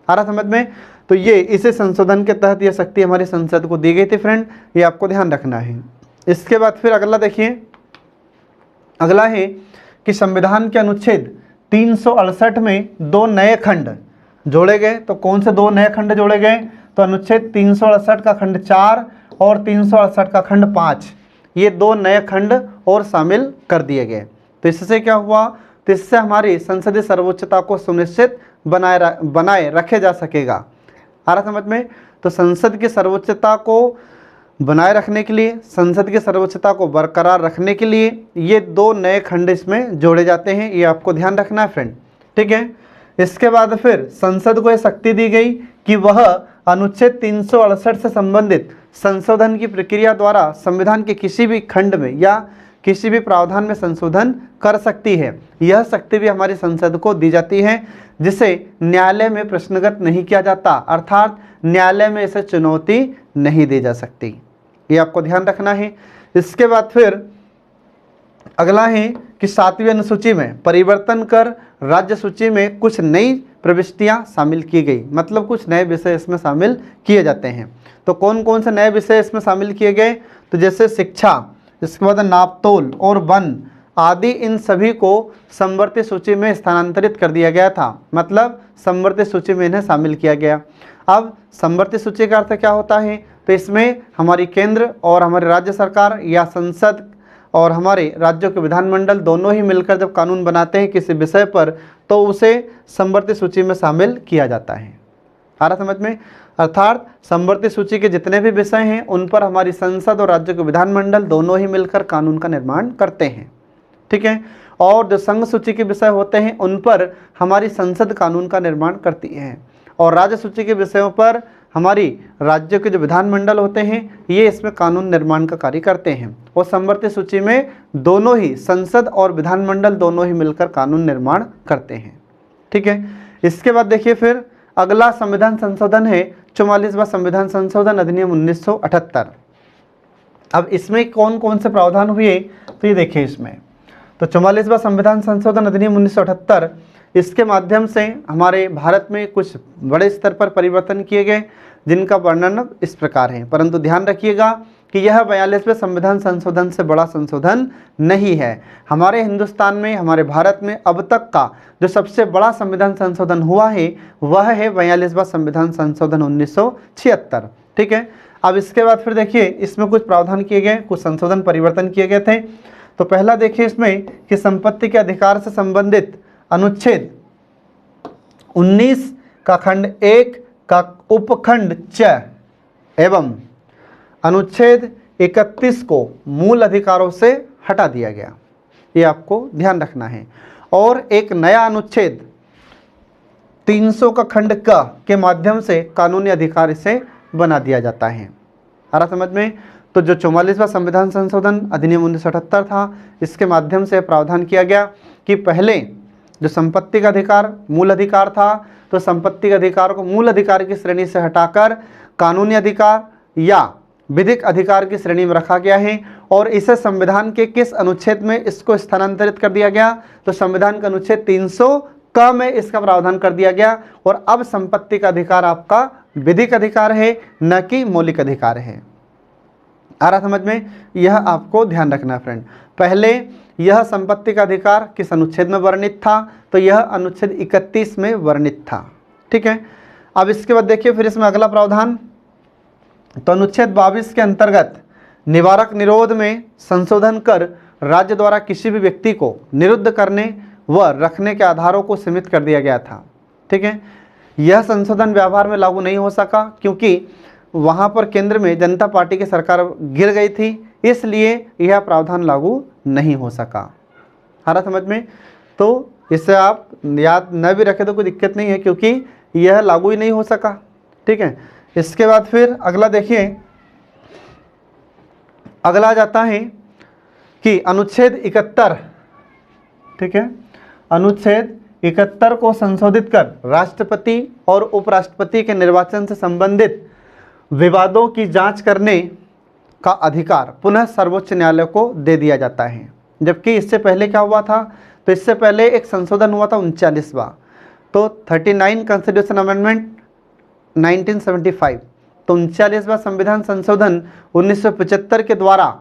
Speaker 1: आ रहा समझ में? तो ये इसे संशोधन के तहत यह शक्ति हमारी संसद को दी गई थी फ्रेंड, ये आपको ध्यान रखना है। इसके बाद फिर अगला देखिए, अगला है कि संविधान के अनुच्छेद 368 में 2 नए खंड जोड़े गए। तो कौन से 2 नए खंड जोड़े गए? तो अनुच्छेद 368 का खंड 4 और 368 का खंड 5, ये 2 नए खंड और शामिल कर दिए गए। तो इससे क्या हुआ? तो इससे हमारी संसदीय सर्वोच्चता को सुनिश्चित बनाए रखे जा सकेगा। आ रहा समझ में? तो संसद की सर्वोच्चता को बनाए रखने के लिए, संसद की सर्वोच्चता को बरकरार रखने के लिए ये 2 नए खंड इसमें जोड़े जाते हैं, ये आपको ध्यान रखना है फ्रेंड। ठीक है, इसके बाद फिर संसद को यह शक्ति दी गई कि वह अनुच्छेद 368 से संबंधित संशोधन की प्रक्रिया द्वारा संविधान के किसी भी खंड में या किसी भी प्रावधान में संशोधन कर सकती है। यह शक्ति भी हमारी संसद को दी जाती है, जिसे न्यायालय में प्रश्नगत नहीं किया जाता, अर्थात न्यायालय में इसे चुनौती नहीं दी जा सकती। ये आपको ध्यान रखना है। इसके बाद फिर अगला है कि 7वीं अनुसूची में परिवर्तन कर राज्य सूची में कुछ नई प्रविष्टियां शामिल की गई, मतलब कुछ नए विषय इसमें शामिल किए जाते हैं। तो कौन कौन से नए विषय इसमें शामिल किए गए? तो जैसे शिक्षा, इसके बाद नापतोल और वन आदि, इन सभी को समवर्ती सूची में स्थानांतरित कर दिया गया था, मतलब समवर्ती सूची में इन्हें शामिल किया गया। अब समवर्ती सूची का अर्थ क्या होता है? तो इसमें हमारी केंद्र और हमारे राज्य सरकार या संसद और हमारे राज्यों के विधानमंडल दोनों ही मिलकर जब कानून बनाते हैं किसी विषय पर, तो उसे समवर्ती सूची में शामिल किया जाता है। आ रहा समझ में? अर्थात समवर्ती सूची के जितने भी विषय हैं उन पर हमारी संसद और राज्यों के विधानमंडल दोनों ही मिलकर कानून का निर्माण करते हैं। ठीक है, और जो संघ सूची के विषय होते हैं उन पर हमारी संसद कानून का निर्माण करती है, और राज्य सूची के विषयों पर हमारी राज्यों के जो विधानमंडल होते हैं ये इसमें कानून निर्माण का कार्य करते हैं। और समवर्ती सूची में दोनों ही संसद और विधानमंडल दोनों ही मिलकर कानून निर्माण करते हैं। ठीक है, इसके बाद देखिए फिर अगला संविधान संशोधन है 44वां संविधान संशोधन अधिनियम 1978। अब इसमें कौन कौन से प्रावधान हुए तो ये देखिए इसमें। तो 44वां संविधान संशोधन अधिनियम 1978, इसके माध्यम से हमारे भारत में कुछ बड़े स्तर पर परिवर्तन किए गए, जिनका वर्णन इस प्रकार है। परंतु ध्यान रखिएगा कि यह 42वें संविधान संशोधन से बड़ा संशोधन नहीं है। हमारे हिंदुस्तान में, हमारे भारत में अब तक का जो सबसे बड़ा संविधान संशोधन हुआ है वह है 42वां संविधान संशोधन 1976। ठीक है, अब इसके बाद फिर देखिए इसमें कुछ प्रावधान किए गए, कुछ संशोधन परिवर्तन किए गए थे। तो पहला देखिए इसमें कि संपत्ति के अधिकार से संबंधित अनुच्छेद 19 का खंड 1 का उपखंड च एवं अनुच्छेद 31 को मूल अधिकारों से हटा दिया गया, ये आपको ध्यान रखना है। और एक नया अनुच्छेद 300 का खंड क के माध्यम से कानूनी अधिकार इसे बना दिया जाता है। आ रहा समझ में? तो जो 44वां संविधान संशोधन अधिनियम 1978 था, इसके माध्यम से प्रावधान किया गया कि पहले जो संपत्ति का अधिकार मूल अधिकार था, तो संपत्ति के अधिकार को मूल अधिकार की श्रेणी से हटाकर कानूनी अधिकार या विधिक अधिकार की श्रेणी में रखा गया है। और इसे संविधान के किस अनुच्छेद में इसको स्थानांतरित कर दिया गया? तो संविधान का अनुच्छेद 300 क में इसका प्रावधान कर दिया गया। और अब संपत्ति का अधिकार आपका विधिक अधिकार है, न कि मौलिक अधिकार है। आ रहा समझ में? यह आपको ध्यान रखना फ्रेंड। पहले यह संपत्ति का अधिकार किस अनुच्छेद में वर्णित था? तो यह अनुच्छेद 31 में वर्णित था। ठीक है, अब इसके बाद देखिए फिर इसमें अगला प्रावधान, तो अनुच्छेद 22 के अंतर्गत निवारक निरोध में संशोधन कर राज्य द्वारा किसी भी व्यक्ति को निरुद्ध करने व रखने के आधारों को सीमित कर दिया गया था। ठीक है, यह संशोधन व्यवहार में लागू नहीं हो सका क्योंकि वहाँ पर केंद्र में जनता पार्टी की सरकार गिर गई थी, इसलिए यह प्रावधान लागू नहीं हो सका। आ रहा समझ में? तो इससे आप याद न भी रखें तो कोई दिक्कत नहीं है क्योंकि यह लागू ही नहीं हो सका। ठीक है, इसके बाद फिर अगला देखिए, अगला आ जाता है कि अनुच्छेद 71। ठीक है, अनुच्छेद 71 को संशोधित कर राष्ट्रपति और उपराष्ट्रपति के निर्वाचन से संबंधित विवादों की जांच करने का अधिकार पुनः सर्वोच्च न्यायालय को दे दिया जाता है। जबकि इससे पहले क्या हुआ था, तो इससे पहले एक संशोधन हुआ था 39वां, तो 39 कॉन्स्टिट्यूशन अमेंडमेंट 1975, तो 39वां संविधान संशोधन 1975 के द्वारा,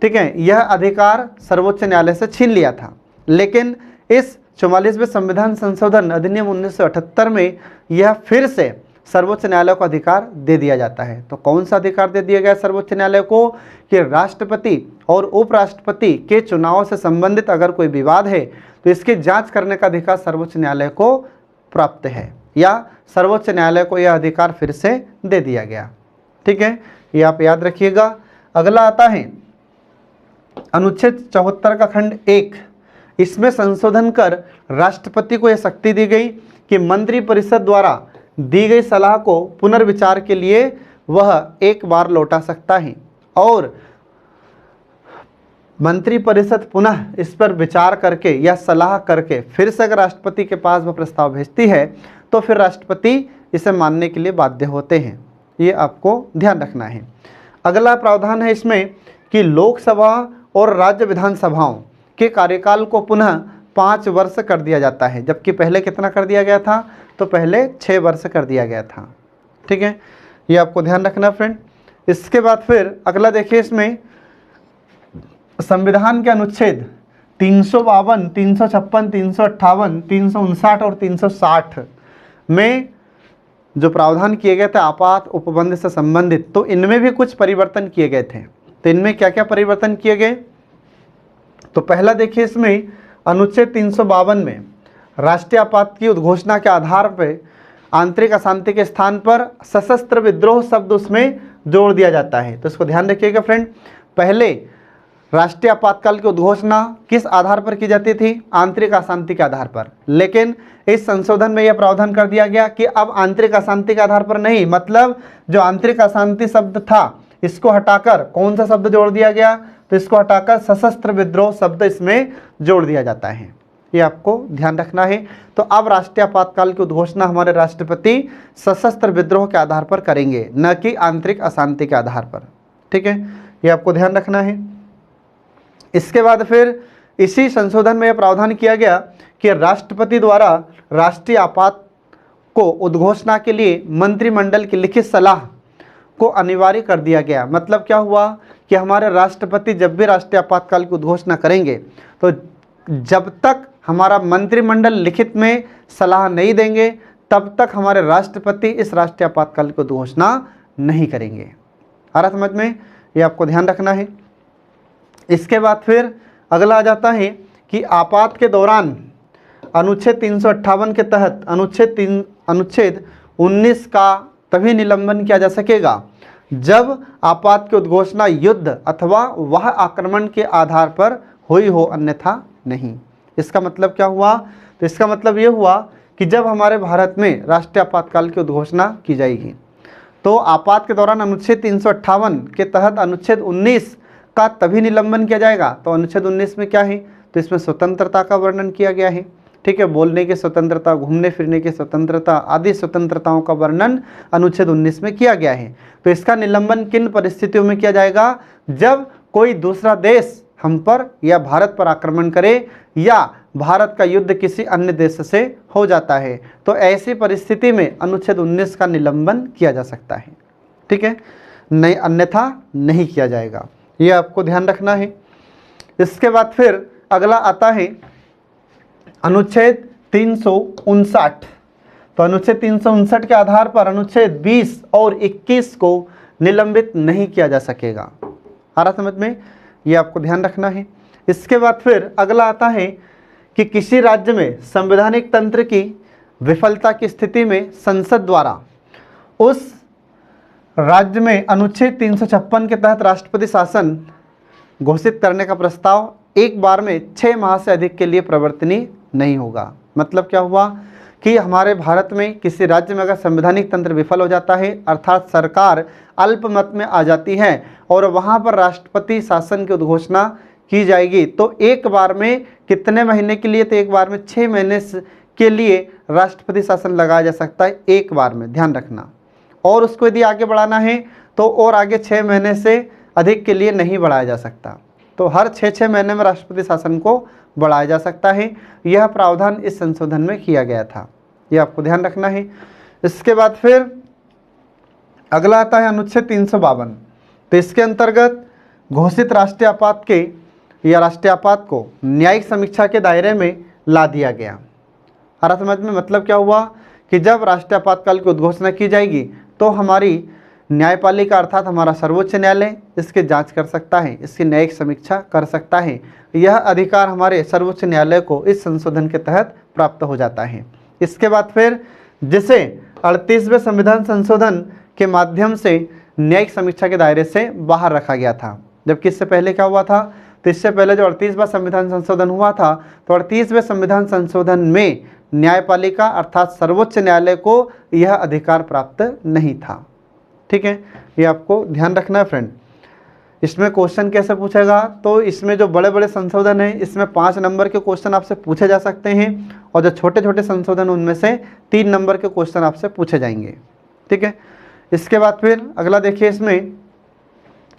Speaker 1: ठीक है, यह अधिकार सर्वोच्च न्यायालय से छीन लिया था। लेकिन इस 44वें संविधान संशोधन अधिनियम 1978 में यह फिर से सर्वोच्च न्यायालय को अधिकार दे दिया जाता है। तो कौन सा अधिकार दे दिया गया सर्वोच्च न्यायालय को, कि राष्ट्रपति और उपराष्ट्रपति के चुनाव से संबंधित अगर कोई विवाद है तो इसकी जांच करने का अधिकार सर्वोच्च न्यायालय को प्राप्त है, या सर्वोच्च न्यायालय को यह अधिकार फिर से दे दिया गया। ठीक है, ये आप याद रखिएगा। अगला आता है अनुच्छेद 74 का खंड 1। इसमें संशोधन कर राष्ट्रपति को यह शक्ति दी गई कि मंत्रिपरिषद द्वारा दी गई सलाह को पुनर्विचार के लिए वह एक बार लौटा सकता है, और मंत्रिपरिषद पुनः इस पर विचार करके या सलाह करके फिर से अगर राष्ट्रपति के पास वह प्रस्ताव भेजती है तो फिर राष्ट्रपति इसे मानने के लिए बाध्य होते हैं। ये आपको ध्यान रखना है। अगला प्रावधान है इसमें कि लोकसभा और राज्य विधानसभाओं के कार्यकाल को पुनः 5 वर्ष कर दिया जाता है, जबकि पहले कितना कर दिया गया था, तो पहले 6 वर्ष कर दिया गया था। ठीक है, ये आपको ध्यान रखना फ्रेंड। इसके बाद फिर अगला देखिए, इसमें संविधान के अनुच्छेद 352, 356, 358, 359 और 360 में जो प्रावधान किए गए थे आपात उपबंध से संबंधित, तो इनमें भी कुछ परिवर्तन किए गए थे। तो इनमें क्या क्या परिवर्तन किए गए, तो पहला देखिए, इसमें अनुच्छेद 352 में राष्ट्रीय आपात की उद्घोषणा के आधार पर आंतरिक अशांति के स्थान पर सशस्त्र विद्रोह शब्द उसमें जोड़ दिया जाता है। तो इसको ध्यान रखिएगा फ्रेंड। पहले राष्ट्रीय आपातकाल की उद्घोषणा किस आधार पर की जाती थी, आंतरिक अशांति के आधार पर, लेकिन इस संशोधन में यह प्रावधान कर दिया गया कि अब आंतरिक अशांति के आधार पर नहीं, मतलब जो आंतरिक अशांति शब्द था इसको हटाकर कौन सा शब्द जोड़ दिया गया, तो इसको हटाकर सशस्त्र विद्रोह शब्द इसमें जोड़ दिया जाता है। ये आपको ध्यान रखना है। तो अब राष्ट्रीय आपातकाल की उद्घोषणा हमारे राष्ट्रपति सशस्त्र विद्रोह के आधार पर करेंगे, न कि आंतरिक अशांति के आधार पर। ठीक है, ये आपको ध्यान रखना है। इसके बाद फिर इसी संशोधन में यह प्रावधान किया गया कि राष्ट्रपति द्वारा राष्ट्रीय आपात को उद्घोषणा के लिए मंत्रिमंडल की लिखित सलाह को अनिवार्य कर दिया गया। मतलब क्या हुआ कि हमारे राष्ट्रपति जब भी राष्ट्रीय आपातकाल की उद्घोषणा करेंगे तो जब तक हमारा मंत्रिमंडल लिखित में सलाह नहीं देंगे तब तक हमारे राष्ट्रपति इस राष्ट्रीय आपातकाल की उद्घोषणा नहीं करेंगे। आ रहा समझ में, ये आपको ध्यान रखना है। इसके बाद फिर अगला आ जाता है कि आपात के दौरान अनुच्छेद 358 के तहत अनुच्छेद 19 का तभी निलंबन किया जा सकेगा जब आपात की उद्घोषणा युद्ध अथवा वह आक्रमण के आधार पर हुई हो, अन्यथा नहीं। इसका मतलब क्या हुआ, तो इसका मतलब ये हुआ कि जब हमारे भारत में राष्ट्रीय आपातकाल की उद्घोषणा की जाएगी तो आपात के दौरान अनुच्छेद 358 के तहत अनुच्छेद 19 का तभी निलंबन किया जाएगा। तो अनुच्छेद 19 में क्या है, तो इसमें स्वतंत्रता का वर्णन किया गया है। ठीक है, बोलने की स्वतंत्रता, घूमने फिरने की स्वतंत्रता आदि स्वतंत्रताओं का वर्णन अनुच्छेद 19 में किया गया है। तो इसका निलंबन किन परिस्थितियों में किया जाएगा, जब कोई दूसरा देश हम पर या भारत पर आक्रमण करे या भारत का युद्ध किसी अन्य देश से हो जाता है, तो ऐसी परिस्थिति में अनुच्छेद 19 का निलंबन किया जा सकता है। ठीक है, नहीं, अन्यथा नहीं किया जाएगा। ये आपको ध्यान रखना है। इसके बाद फिर अगला आता है अनुच्छेद 359, तो अनुच्छेद 359 के आधार पर अनुच्छेद 20 और 21 को निलंबित नहीं किया जा सकेगा। आ रहा समझ में, ये आपको ध्यान रखना है। इसके बाद फिर अगला आता है कि किसी राज्य में संवैधानिक तंत्र की विफलता की स्थिति में संसद द्वारा उस राज्य में अनुच्छेद 356 के तहत राष्ट्रपति शासन घोषित करने का प्रस्ताव एक बार में 6 माह से अधिक के लिए प्रवर्तनीय नहीं होगा। मतलब क्या हुआ कि हमारे भारत में किसी राज्य में अगर संवैधानिक तंत्र विफल हो जाता है, अर्थात सरकार अल्पमत में आ जाती है और वहाँ पर राष्ट्रपति शासन की उद्घोषणा की जाएगी, तो एक बार में कितने महीने के लिए, तो एक बार में 6 महीने के लिए राष्ट्रपति शासन लगाया जा सकता है, एक बार में, ध्यान रखना। और उसको यदि आगे बढ़ाना है तो और आगे 6 महीने से अधिक के लिए नहीं बढ़ाया जा सकता। तो हर 6-6 महीने में राष्ट्रपति शासन को बढ़ाया जा सकता है। यह प्रावधान इस संशोधन में किया गया था, ये आपको ध्यान रखना है। इसके बाद फिर अगला आता है अनुच्छेद 352। तो इसके अंतर्गत घोषित राष्ट्रीय आपात के या राष्ट्रीय आपात को न्यायिक समीक्षा के दायरे में ला दिया गया। हरा समझ में, मतलब क्या हुआ कि जब राष्ट्रीय आपातकाल की उद्घोषणा की जाएगी तो हमारी न्यायपालिका अर्थात हमारा सर्वोच्च न्यायालय इसकी जांच कर सकता है, इसकी न्यायिक समीक्षा कर सकता है। यह अधिकार हमारे सर्वोच्च न्यायालय को इस संशोधन के तहत प्राप्त हो जाता है। इसके बाद फिर जिसे 38वें संविधान संशोधन के माध्यम से न्यायिक समीक्षा के दायरे से बाहर रखा गया था, जबकि इससे पहले क्या हुआ था, तो इससे पहले जो 38वां संविधान संशोधन हुआ था, तो 38वें संविधान संशोधन में न्यायपालिका अर्थात सर्वोच्च न्यायालय को यह अधिकार प्राप्त नहीं था। ठीक है, ये आपको ध्यान रखना है फ्रेंड। इसमें क्वेश्चन कैसे पूछेगा, तो इसमें जो बड़े बड़े संशोधन हैं इसमें 5 नंबर के क्वेश्चन आपसे पूछे जा सकते हैं और जो छोटे छोटे संशोधन उनमें से 3 नंबर के क्वेश्चन आपसे पूछे जाएंगे। ठीक है, इसके बाद फिर अगला देखिए, इसमें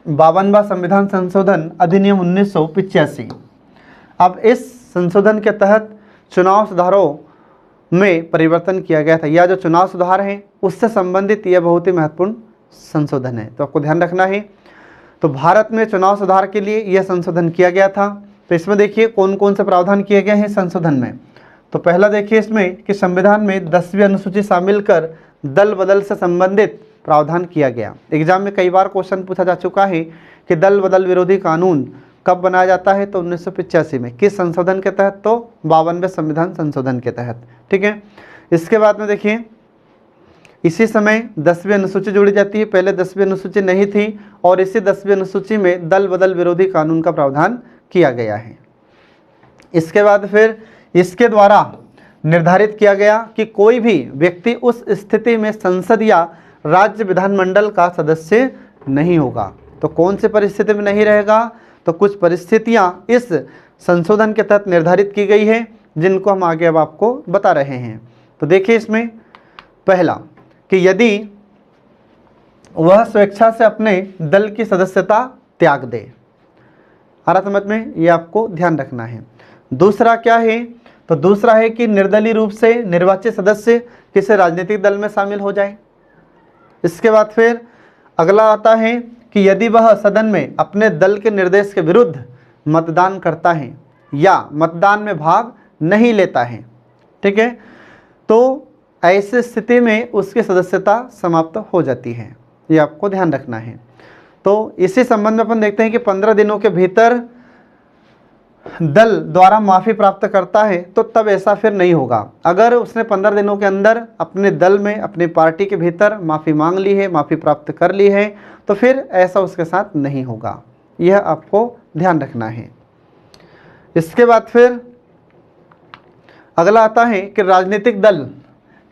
Speaker 1: 52वां संविधान संशोधन अधिनियम 1985। अब इस संशोधन के तहत चुनाव सुधारों में परिवर्तन किया गया था। यह जो चुनाव सुधार है उससे संबंधित यह बहुत ही महत्वपूर्ण संशोधन है, तो आपको ध्यान रखना है। तो भारत में चुनाव सुधार के लिए यह संशोधन किया गया था। तो इसमें देखिए कौन कौन से प्रावधान किए गए हैं संशोधन में। तो पहला देखिए इसमें कि संविधान में 10वीं अनुसूची शामिल कर दल बदल से संबंधित प्रावधान किया गया। एग्जाम में कई बार क्वेश्चन पूछा जा चुका है कि दल बदल विरोधी कानून कब बनाया जाता है, तो 1985 में। किस संशोधन के तहत, तो 52वें संविधान संशोधन के तहत। ठीक है, इसके बाद में देखिए इसी समय 10वीं अनुसूची जोड़ी जाती है। पहले 10वीं अनुसूची नहीं थी और इसी 10वीं अनुसूची में दल बदल विरोधी कानून का प्रावधान किया गया है। इसके बाद फिर इसके द्वारा निर्धारित किया गया कि कोई भी व्यक्ति उस स्थिति में संसद या राज्य विधानमंडल का सदस्य नहीं होगा। तो कौन सी परिस्थिति में नहीं रहेगा, तो कुछ परिस्थितियां इस संशोधन के तहत निर्धारित की गई है जिनको हम आगे अब आपको बता रहे हैं। तो देखिए इसमें पहला कि यदि वह स्वेच्छा से अपने दल की सदस्यता त्याग दे। आ रहा समझ में, ये आपको ध्यान रखना है। दूसरा क्या है, तो दूसरा है कि निर्दलीय रूप से निर्वाचित सदस्य किसी राजनीतिक दल में शामिल हो जाए। इसके बाद फिर अगला आता है कि यदि वह सदन में अपने दल के निर्देश के विरुद्ध मतदान करता है या मतदान में भाग नहीं लेता है। ठीक है, तो ऐसी स्थिति में उसकी सदस्यता समाप्त हो जाती है, ये आपको ध्यान रखना है। तो इसी संबंध में अपन देखते हैं कि 15 दिनों के भीतर दल द्वारा माफ़ी प्राप्त करता है तो तब ऐसा फिर नहीं होगा। अगर उसने 15 दिनों के अंदर अपने दल में अपनी पार्टी के भीतर माफ़ी मांग ली है, माफ़ी प्राप्त कर ली है, तो फिर ऐसा उसके साथ नहीं होगा, यह आपको ध्यान रखना है। इसके बाद फिर अगला आता है कि राजनीतिक दल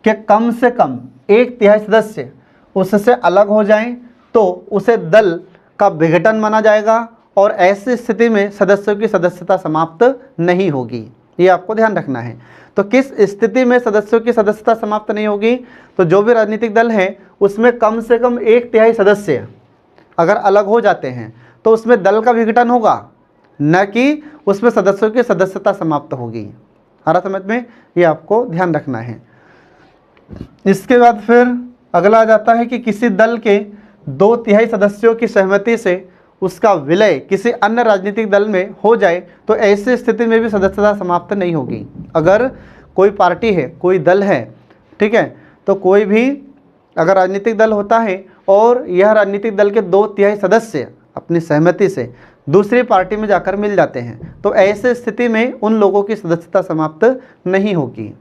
Speaker 1: के कम से कम 1/3 सदस्य उससे अलग हो जाएं तो उसे दल का विघटन माना जाएगा और ऐसी स्थिति में सदस्यों की सदस्यता समाप्त नहीं होगी, ये आपको ध्यान रखना है। तो किस स्थिति में सदस्यों की सदस्यता समाप्त नहीं होगी, तो जो भी राजनीतिक दल है उसमें कम से कम 1/3 सदस्य अगर अलग हो जाते हैं तो उसमें दल का विघटन होगा, न कि उसमें सदस्यों की सदस्यता समाप्त होगी। आ रहा समझ में, ये आपको ध्यान रखना है। इसके बाद फिर अगला आ जाता है कि किसी दल के 2/3 सदस्यों की सहमति से उसका विलय किसी अन्य राजनीतिक दल में हो जाए तो ऐसी स्थिति में भी सदस्यता समाप्त नहीं होगी। अगर कोई पार्टी है, कोई दल है, ठीक है, तो कोई भी अगर राजनीतिक दल होता है और यह राजनीतिक दल के 2/3 सदस्य अपनी सहमति से दूसरी पार्टी में जाकर मिल जाते हैं, तो ऐसे स्थिति में उन लोगों की सदस्यता समाप्त नहीं होगी।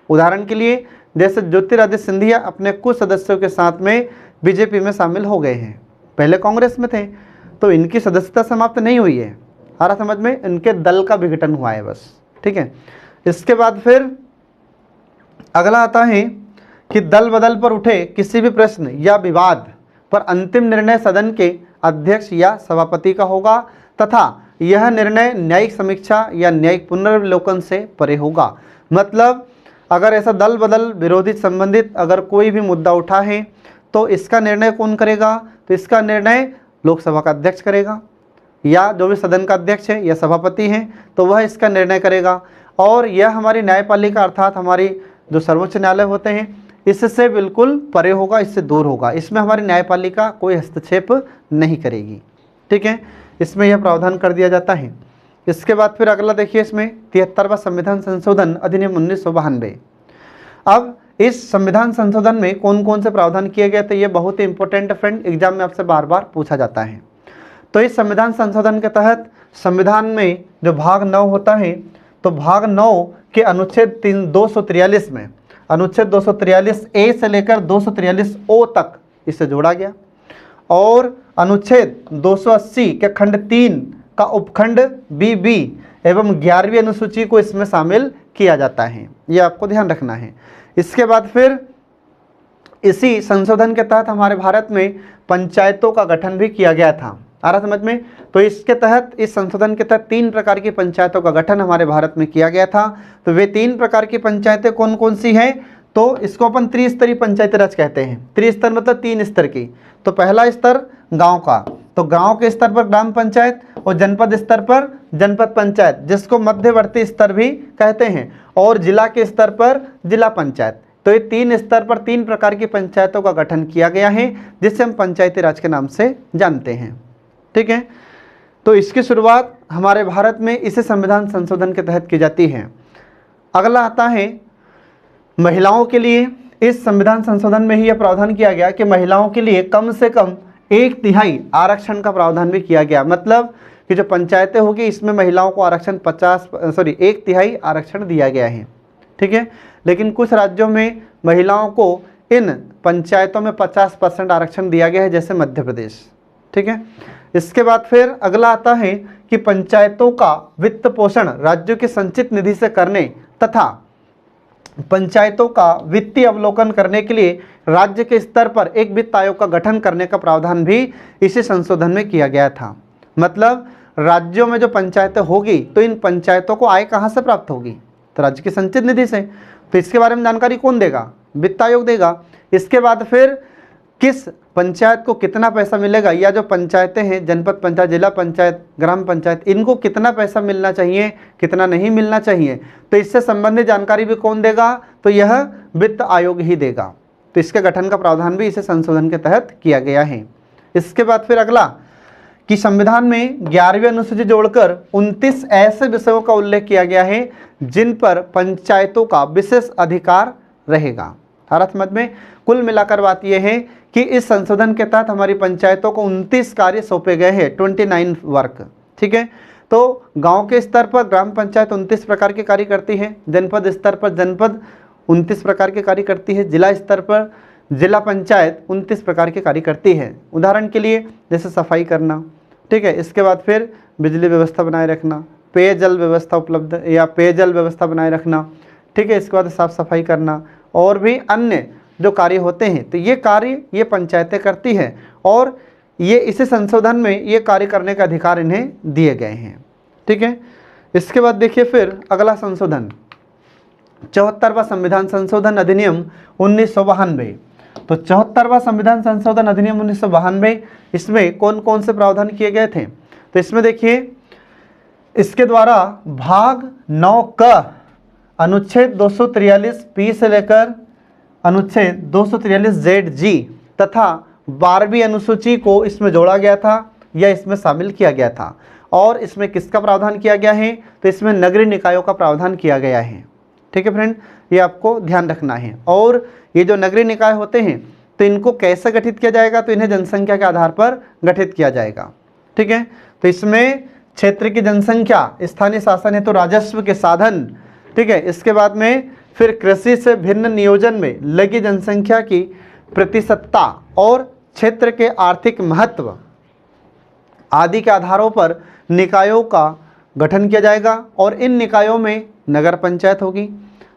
Speaker 1: उदाहरण के लिए जैसे ज्योतिरादित्य सिंधिया अपने कुछ सदस्यों के साथ में बीजेपी में शामिल हो गए हैं, पहले कांग्रेस में थे, तो इनकी सदस्यता समाप्त नहीं हुई है, आ रहा समझ में, इनके दल का विघटन हुआ है बस, ठीक है। इसके बाद फिर अगला आता है कि दल बदल पर उठे किसी भी प्रश्न या विवाद पर अंतिम निर्णय सदन के अध्यक्ष या सभापति का होगा तथा यह निर्णय न्यायिक समीक्षा या न्यायिक पुनर्विलोकन से परे होगा। मतलब अगर ऐसा दल बदल विरोधी संबंधित अगर कोई भी मुद्दा उठा है तो इसका निर्णय कौन करेगा, तो इसका निर्णय लोकसभा का अध्यक्ष करेगा या जो भी सदन का अध्यक्ष है या सभापति हैं तो वह इसका निर्णय करेगा। और यह हमारी न्यायपालिका अर्थात हमारी जो सर्वोच्च न्यायालय होते हैं इससे बिल्कुल परे होगा, इससे दूर होगा, इसमें हमारी न्यायपालिका कोई हस्तक्षेप नहीं करेगी, ठीक है, इसमें यह प्रावधान कर दिया जाता है। इसके बाद फिर अगला देखिए, इसमें 73वां संविधान संशोधन अधिनियम 1992। अब इस संविधान संशोधन में कौन कौन से प्रावधान किए गए थे, ये बहुत ही इंपॉर्टेंट फ्रेंड, एग्जाम में आपसे बार बार पूछा जाता है। तो इस संविधान संशोधन के तहत संविधान में जो भाग 9 होता है, तो भाग 9 के अनुच्छेद 243 में अनुच्छेद 243 ए से लेकर 243 ओ तक इसे जोड़ा गया और अनुच्छेद 280 के खंड 3 का उपखंड बी एवं 11वीं अनुसूची को इसमें शामिल किया जाता है, ये आपको ध्यान रखना है। इसके बाद फिर इसी संशोधन के तहत हमारे भारत में पंचायतों का गठन भी किया गया था, आ रहा समझ में। तो इसके तहत इस संशोधन के तहत 3 प्रकार की पंचायतों का गठन हमारे भारत में किया गया था। तो वे 3 प्रकार की पंचायतें कौन कौन सी हैं, तो इसको अपन त्रिस्तरीय पंचायती राज कहते हैं। त्रिस्तर मतलब 3 स्तर की। तो पहला स्तर गांव का, तो गांव के स्तर पर ग्राम पंचायत और जनपद स्तर पर जनपद पंचायत, जिसको मध्यवर्ती स्तर भी कहते हैं, और जिला के स्तर पर जिला पंचायत। तो ये 3 स्तर पर 3 प्रकार की पंचायतों का गठन किया गया है, जिसे हम पंचायती राज के नाम से जानते हैं, ठीक है। तो इसकी शुरुआत हमारे भारत में इसी संविधान संशोधन के तहत की जाती है। अगला आता है महिलाओं के लिए। इस संविधान संशोधन में ही यह प्रावधान किया गया कि महिलाओं के लिए कम से कम 1/3 आरक्षण का प्रावधान भी किया गया। मतलब कि जो पंचायतें होगी इसमें महिलाओं को आरक्षण 1/3 आरक्षण दिया गया है, ठीक है। लेकिन कुछ राज्यों में महिलाओं को इन पंचायतों में 50% आरक्षण दिया गया है, जैसे मध्य प्रदेश, ठीक है। इसके बाद फिर अगला आता है कि पंचायतों का वित्त पोषण राज्यों की संचित निधि से करने तथा पंचायतों का वित्तीय अवलोकन करने के लिए राज्य के स्तर पर एक वित्त आयोग का गठन करने का प्रावधान भी इसी संशोधन में किया गया था। मतलब राज्यों में जो पंचायतें होगी तो इन पंचायतों को आय कहाँ से प्राप्त होगी, तो राज्य की संचित निधि से। तो इसके बारे में जानकारी कौन देगा, वित्त आयोग देगा। इसके बाद फिर किस पंचायत को कितना पैसा मिलेगा, या जो पंचायतें हैं जनपद पंचायत, जिला पंचायत, ग्राम पंचायत, इनको कितना पैसा मिलना चाहिए, कितना नहीं मिलना चाहिए, तो इससे संबंधित जानकारी भी कौन देगा, तो यह वित्त आयोग ही देगा। तो इसके गठन का प्रावधान भी इसे संशोधन के तहत किया गया है। इसके बाद फिर अगला कि संविधान में 11वीं अनुसूची जोड़कर 29 ऐसे विषयों का उल्लेख किया गया है जिन पर पंचायतों का विशेष अधिकार रहेगा। भारत मत में कुल मिलाकर बात यह है कि इस संशोधन के तहत हमारी पंचायतों को 29 कार्य सौंपे गए हैं, 29 वर्क, ठीक है। तो गांव के स्तर पर ग्राम पंचायत 29 प्रकार के कार्य करती है, जनपद स्तर पर जनपद 29 प्रकार के कार्य करती है, जिला स्तर पर जिला पंचायत 29 प्रकार के कार्य करती है। उदाहरण के लिए जैसे सफाई करना, ठीक है। इसके बाद फिर बिजली व्यवस्था बनाए रखना, पेयजल व्यवस्था उपलब्ध या पेयजल व्यवस्था बनाए रखना, ठीक है। इसके बाद साफ सफाई करना और भी अन्य जो कार्य होते हैं, तो ये कार्य ये पंचायतें करती हैं और ये इसी संशोधन में ये कार्य करने का अधिकार इन्हें दिए गए हैं, ठीक है। इसके बाद देखिए फिर अगला संशोधन 74वां संविधान संशोधन अधिनियम 1992। तो 74वां संविधान संशोधन अधिनियम 1992, इसमें कौन कौन से प्रावधान किए गए थे, तो इसमें देखिए इसके द्वारा भाग 9 का अनुच्छेद 243 पी से लेकर अनुच्छेद 243 जेड जी तथा 12वीं अनुसूची को इसमें जोड़ा गया था या इसमें शामिल किया गया था। और इसमें किसका प्रावधान किया गया है, तो इसमें नगरीय निकायों का प्रावधान किया गया है, ठीक है फ्रेंड, ये आपको ध्यान रखना है। और ये जो नगरीय निकाय होते हैं तो इनको कैसे गठित किया जाएगा, तो इन्हें जनसंख्या के आधार पर गठित किया जाएगा। ठीक है, तो इसमें क्षेत्र की जनसंख्या, स्थानीय शासन है तो राजस्व के साधन, ठीक है, इसके बाद में फिर कृषि से भिन्न नियोजन में लगी जनसंख्या की प्रतिशतता और क्षेत्र के आर्थिक महत्व आदि के आधारों पर निकायों का गठन किया जाएगा। और इन निकायों में नगर पंचायत होगी,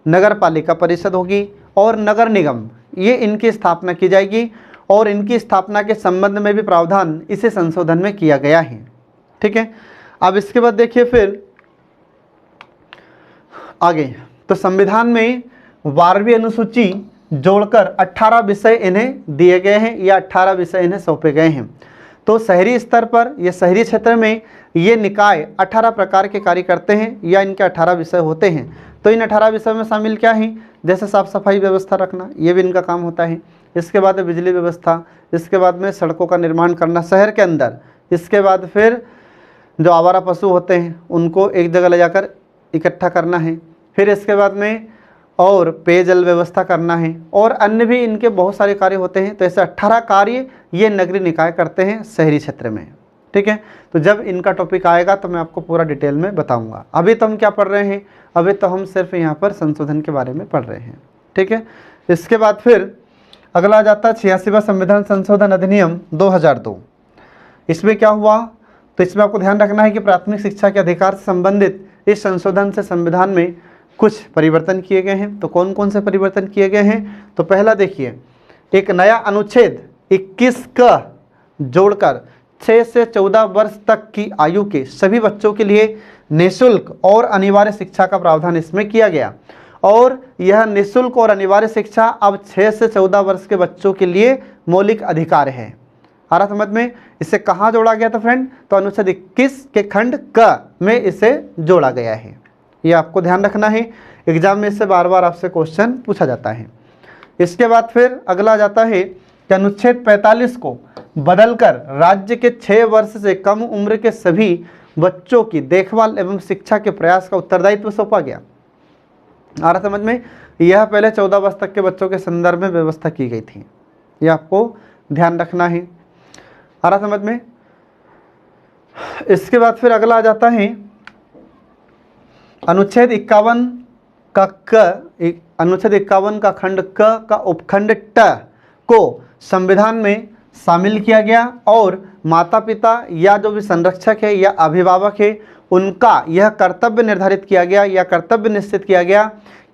Speaker 1: नगर पालिका परिषद होगी और नगर निगम, ये इनकी स्थापना की जाएगी। और इनकी स्थापना के संबंध में भी प्रावधान इसे संशोधन में किया गया है। ठीक है, अब इसके बाद देखिए फिर आगे, तो संविधान में 12वीं अनुसूची जोड़कर 18 विषय इन्हें दिए गए हैं या 18 विषय इन्हें सौंपे गए हैं। तो शहरी स्तर पर या शहरी क्षेत्र में ये निकाय 18 प्रकार के कार्य करते हैं या इनके 18 विषय होते हैं। तो इन 18 विषयों में शामिल क्या हैं, जैसे साफ सफाई व्यवस्था रखना, ये भी इनका काम होता है। इसके बाद बिजली व्यवस्था, इसके बाद में सड़कों का निर्माण करना शहर के अंदर, इसके बाद फिर जो आवारा पशु होते हैं उनको एक जगह ले जाकर इकट्ठा करना है, फिर इसके बाद में और पेयजल व्यवस्था करना है और अन्य भी इनके बहुत सारे कार्य होते हैं। तो ऐसे 18 कार्य ये नगरीय निकाय करते हैं शहरी क्षेत्र में। ठीक है, तो जब इनका टॉपिक आएगा तो मैं आपको पूरा डिटेल में बताऊंगा। अभी तो हम क्या पढ़ रहे हैं, अभी तो हम सिर्फ यहाँ पर संशोधन के बारे में पढ़ रहे हैं। ठीक है, इसके बाद फिर अगला आ जाता है 86वां संविधान संशोधन अधिनियम 2002। इसमें क्या हुआ, तो इसमें आपको ध्यान रखना है कि प्राथमिक शिक्षा के अधिकार से संबंधित इस संशोधन से संविधान में कुछ परिवर्तन किए गए हैं। तो कौन कौन से परिवर्तन किए गए हैं, तो पहला देखिए, एक नया अनुच्छेद 21 का जोड़कर 6 से 14 वर्ष तक की आयु के सभी बच्चों के लिए निःशुल्क और अनिवार्य शिक्षा का प्रावधान इसमें किया गया। और यह निःशुल्क और अनिवार्य शिक्षा अब 6 से 14 वर्ष के बच्चों के लिए मौलिक अधिकार है। आ रहा समझ में, इसे कहाँ जोड़ा गया था फ्रेंड, तो अनुच्छेद 21 के खंड क में इसे जोड़ा गया है। ये आपको ध्यान रखना है, एग्जाम में इससे बार बार आपसे क्वेश्चन पूछा जाता है। इसके बाद फिर अगला जाता है कि अनुच्छेद 45 को बदलकर राज्य के 6 वर्ष से कम उम्र के सभी बच्चों की देखभाल एवं शिक्षा के प्रयास का उत्तरदायित्व सौंपा गया। आ रहा समझ में, यह पहले 14 वर्ष तक के बच्चों के संदर्भ में व्यवस्था की गई थी, यह आपको ध्यान रखना है। आ रहा समझ में। इसके बाद फिर अगला आ जाता है अनुच्छेद 51 का अनुच्छेद 51 का खंड क का उपखंड ट को संविधान में शामिल किया गया। और माता पिता या जो भी संरक्षक है या अभिभावक है उनका यह कर्तव्य निर्धारित किया गया या कर्तव्य निश्चित किया गया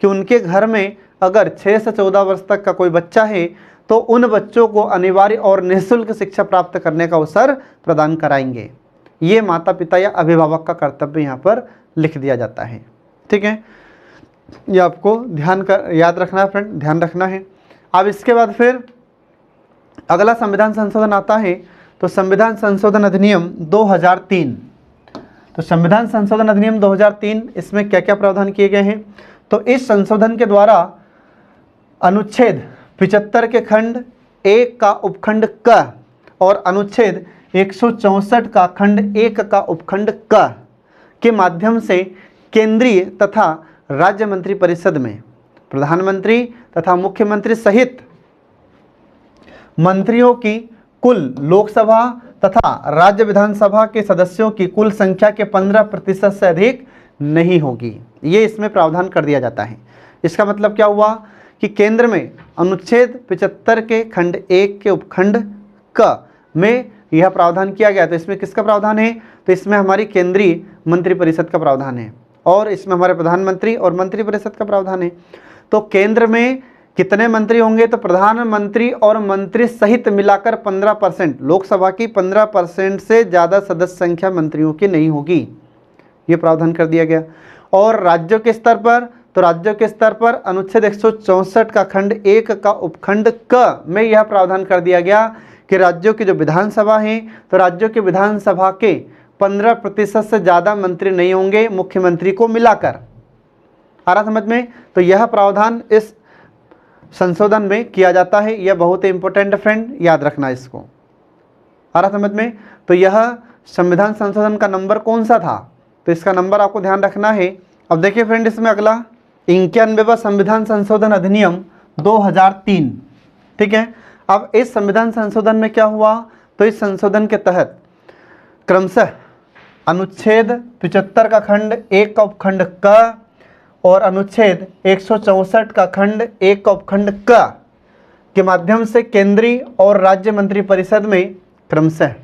Speaker 1: कि उनके घर में अगर 6 से 14 वर्ष तक का कोई बच्चा है तो उन बच्चों को अनिवार्य और निःशुल्क शिक्षा प्राप्त करने का अवसर प्रदान कराएंगे। ये माता पिता या अभिभावक का कर्तव्य यहाँ पर लिख दिया जाता है। ठीक है, ये आपको याद रखना है फ्रेंड, ध्यान रखना है। अब इसके बाद फिर अगला संविधान संशोधन आता है, तो संविधान संशोधन अधिनियम 2003। तो संविधान संशोधन अधिनियम 2003, इसमें क्या क्या प्रावधान किए गए हैं, तो इस संशोधन के द्वारा अनुच्छेद 75 के खंड 1 का उपखंड क और अनुच्छेद 164 का खंड 1 का उपखंड क के माध्यम से केंद्रीय तथा राज्य मंत्री परिषद में प्रधानमंत्री तथा मुख्यमंत्री सहित मंत्रियों की कुल लोकसभा तथा राज्य विधानसभा के सदस्यों की कुल संख्या के 15% से अधिक नहीं होगी। ये इसमें प्रावधान कर दिया जाता है। इसका मतलब क्या हुआ कि केंद्र में अनुच्छेद 75 के खंड 1 के उपखंड क में यह प्रावधान किया गया। तो इसमें किसका प्रावधान है, तो इसमें हमारी केंद्रीय मंत्रिपरिषद का प्रावधान है और इसमें हमारे प्रधानमंत्री और मंत्रिपरिषद का प्रावधान है। तो केंद्र में कितने मंत्री होंगे, तो प्रधानमंत्री और मंत्री सहित मिलाकर 15%, लोकसभा की 15% से ज़्यादा सदस्य संख्या मंत्रियों की नहीं होगी, ये प्रावधान कर दिया गया। और राज्यों के स्तर पर, तो राज्यों के स्तर पर अनुच्छेद 164 का खंड 1 का उपखंड क में यह प्रावधान कर दिया गया कि राज्यों की जो विधानसभा है, तो राज्यों की विधानसभा के 15% से ज़्यादा मंत्री नहीं होंगे मुख्यमंत्री को मिलाकर। आ रहा समझ में, तो यह प्रावधान इस संशोधन में किया जाता है। यह बहुत ही इंपॉर्टेंट फ्रेंड, याद रखना इसको। आ रहा समझ में, तो यह संविधान संशोधन का नंबर कौन सा था, तो इसका नंबर आपको ध्यान रखना है। अब देखिए फ्रेंड, इसमें अगला 91वां संविधान संशोधन अधिनियम 2003। ठीक है, अब इस संविधान संशोधन में क्या हुआ, तो इस संशोधन के तहत क्रमशः अनुच्छेद 75 का खंड 1 का उपखंड क और अनुच्छेद 164 का खंड 1 का उपखंड क के माध्यम से केंद्रीय और राज्य मंत्रिपरिषद में क्रमशः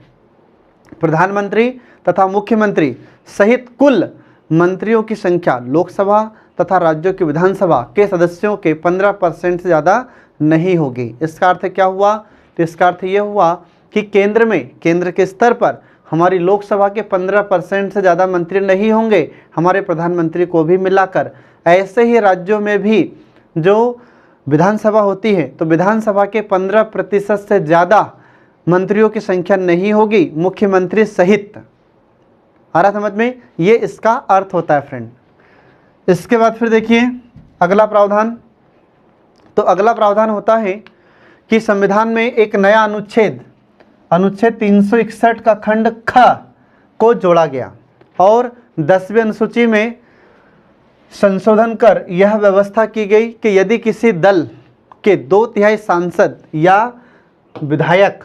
Speaker 1: प्रधानमंत्री तथा मुख्यमंत्री सहित कुल मंत्रियों की संख्या लोकसभा तथा राज्यों की विधानसभा के सदस्यों के 15% से ज़्यादा नहीं होगी। इसका अर्थ क्या हुआ, तो इसका अर्थ ये हुआ कि केंद्र के स्तर पर हमारी लोकसभा के 15% से ज़्यादा मंत्री नहीं होंगे, हमारे प्रधानमंत्री को भी मिलाकर। ऐसे ही राज्यों में भी जो विधानसभा होती है तो विधानसभा के 15% से ज़्यादा मंत्रियों की संख्या नहीं होगी, मुख्यमंत्री सहित। आ रहा समझ में, ये इसका अर्थ होता है फ्रेंड। इसके बाद फिर देखिए अगला प्रावधान, तो अगला प्रावधान होता है कि संविधान में एक नया अनुच्छेद 361 का खंड ख को जोड़ा गया और 10वीं अनुसूची में संशोधन कर यह व्यवस्था की गई कि यदि किसी दल के 2/3 सांसद या विधायक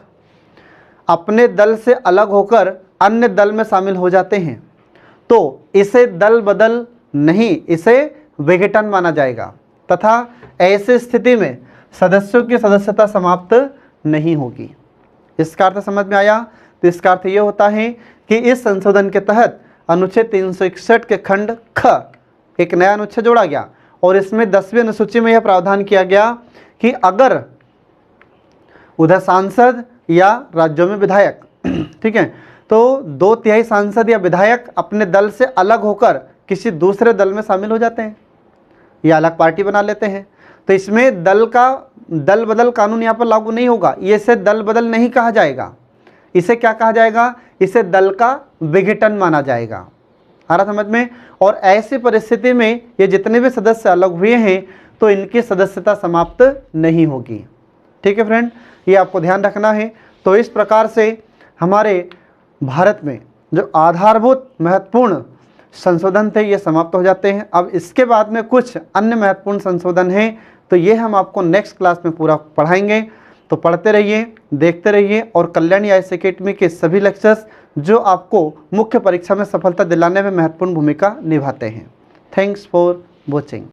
Speaker 1: अपने दल से अलग होकर अन्य दल में शामिल हो जाते हैं तो इसे दल बदल नहीं, इसे विघटन माना जाएगा तथा ऐसी स्थिति में सदस्यों की सदस्यता समाप्त नहीं होगी। इसका अर्थ समझ में आया, तो इसका अर्थ ये होता है कि इस संशोधन के तहत अनुच्छेद 361 के खंड ख एक नया अनुच्छेद जोड़ा गया और इसमें 10वीं अनुसूची में यह प्रावधान किया गया कि अगर उधर सांसद या राज्यों में विधायक ठीक है, तो 2/3 सांसद या विधायक अपने दल से अलग होकर किसी दूसरे दल में शामिल हो जाते हैं या अलग पार्टी बना लेते हैं, तो इसमें दल बदल कानून यहाँ पर लागू नहीं होगा। इसे दल बदल नहीं कहा जाएगा, इसे क्या कहा जाएगा, इसे दल का विघटन माना जाएगा। आ रहा समझ में। और ऐसी परिस्थिति में ये जितने भी सदस्य अलग हुए हैं तो इनकी सदस्यता समाप्त नहीं होगी। ठीक है फ्रेंड, ये आपको ध्यान रखना है। तो इस प्रकार से हमारे भारत में जो आधारभूत महत्वपूर्ण संशोधन थे ये समाप्त हो जाते हैं। अब इसके बाद में कुछ अन्य महत्वपूर्ण संशोधन हैं, तो ये हम आपको नेक्स्ट क्लास में पूरा पढ़ाएंगे। तो पढ़ते रहिए, देखते रहिए और कल्याणी आईएएस एकेडमी के सभी लेक्चर्स जो आपको मुख्य परीक्षा में सफलता दिलाने में महत्वपूर्ण भूमिका निभाते हैं। Thanks for watching.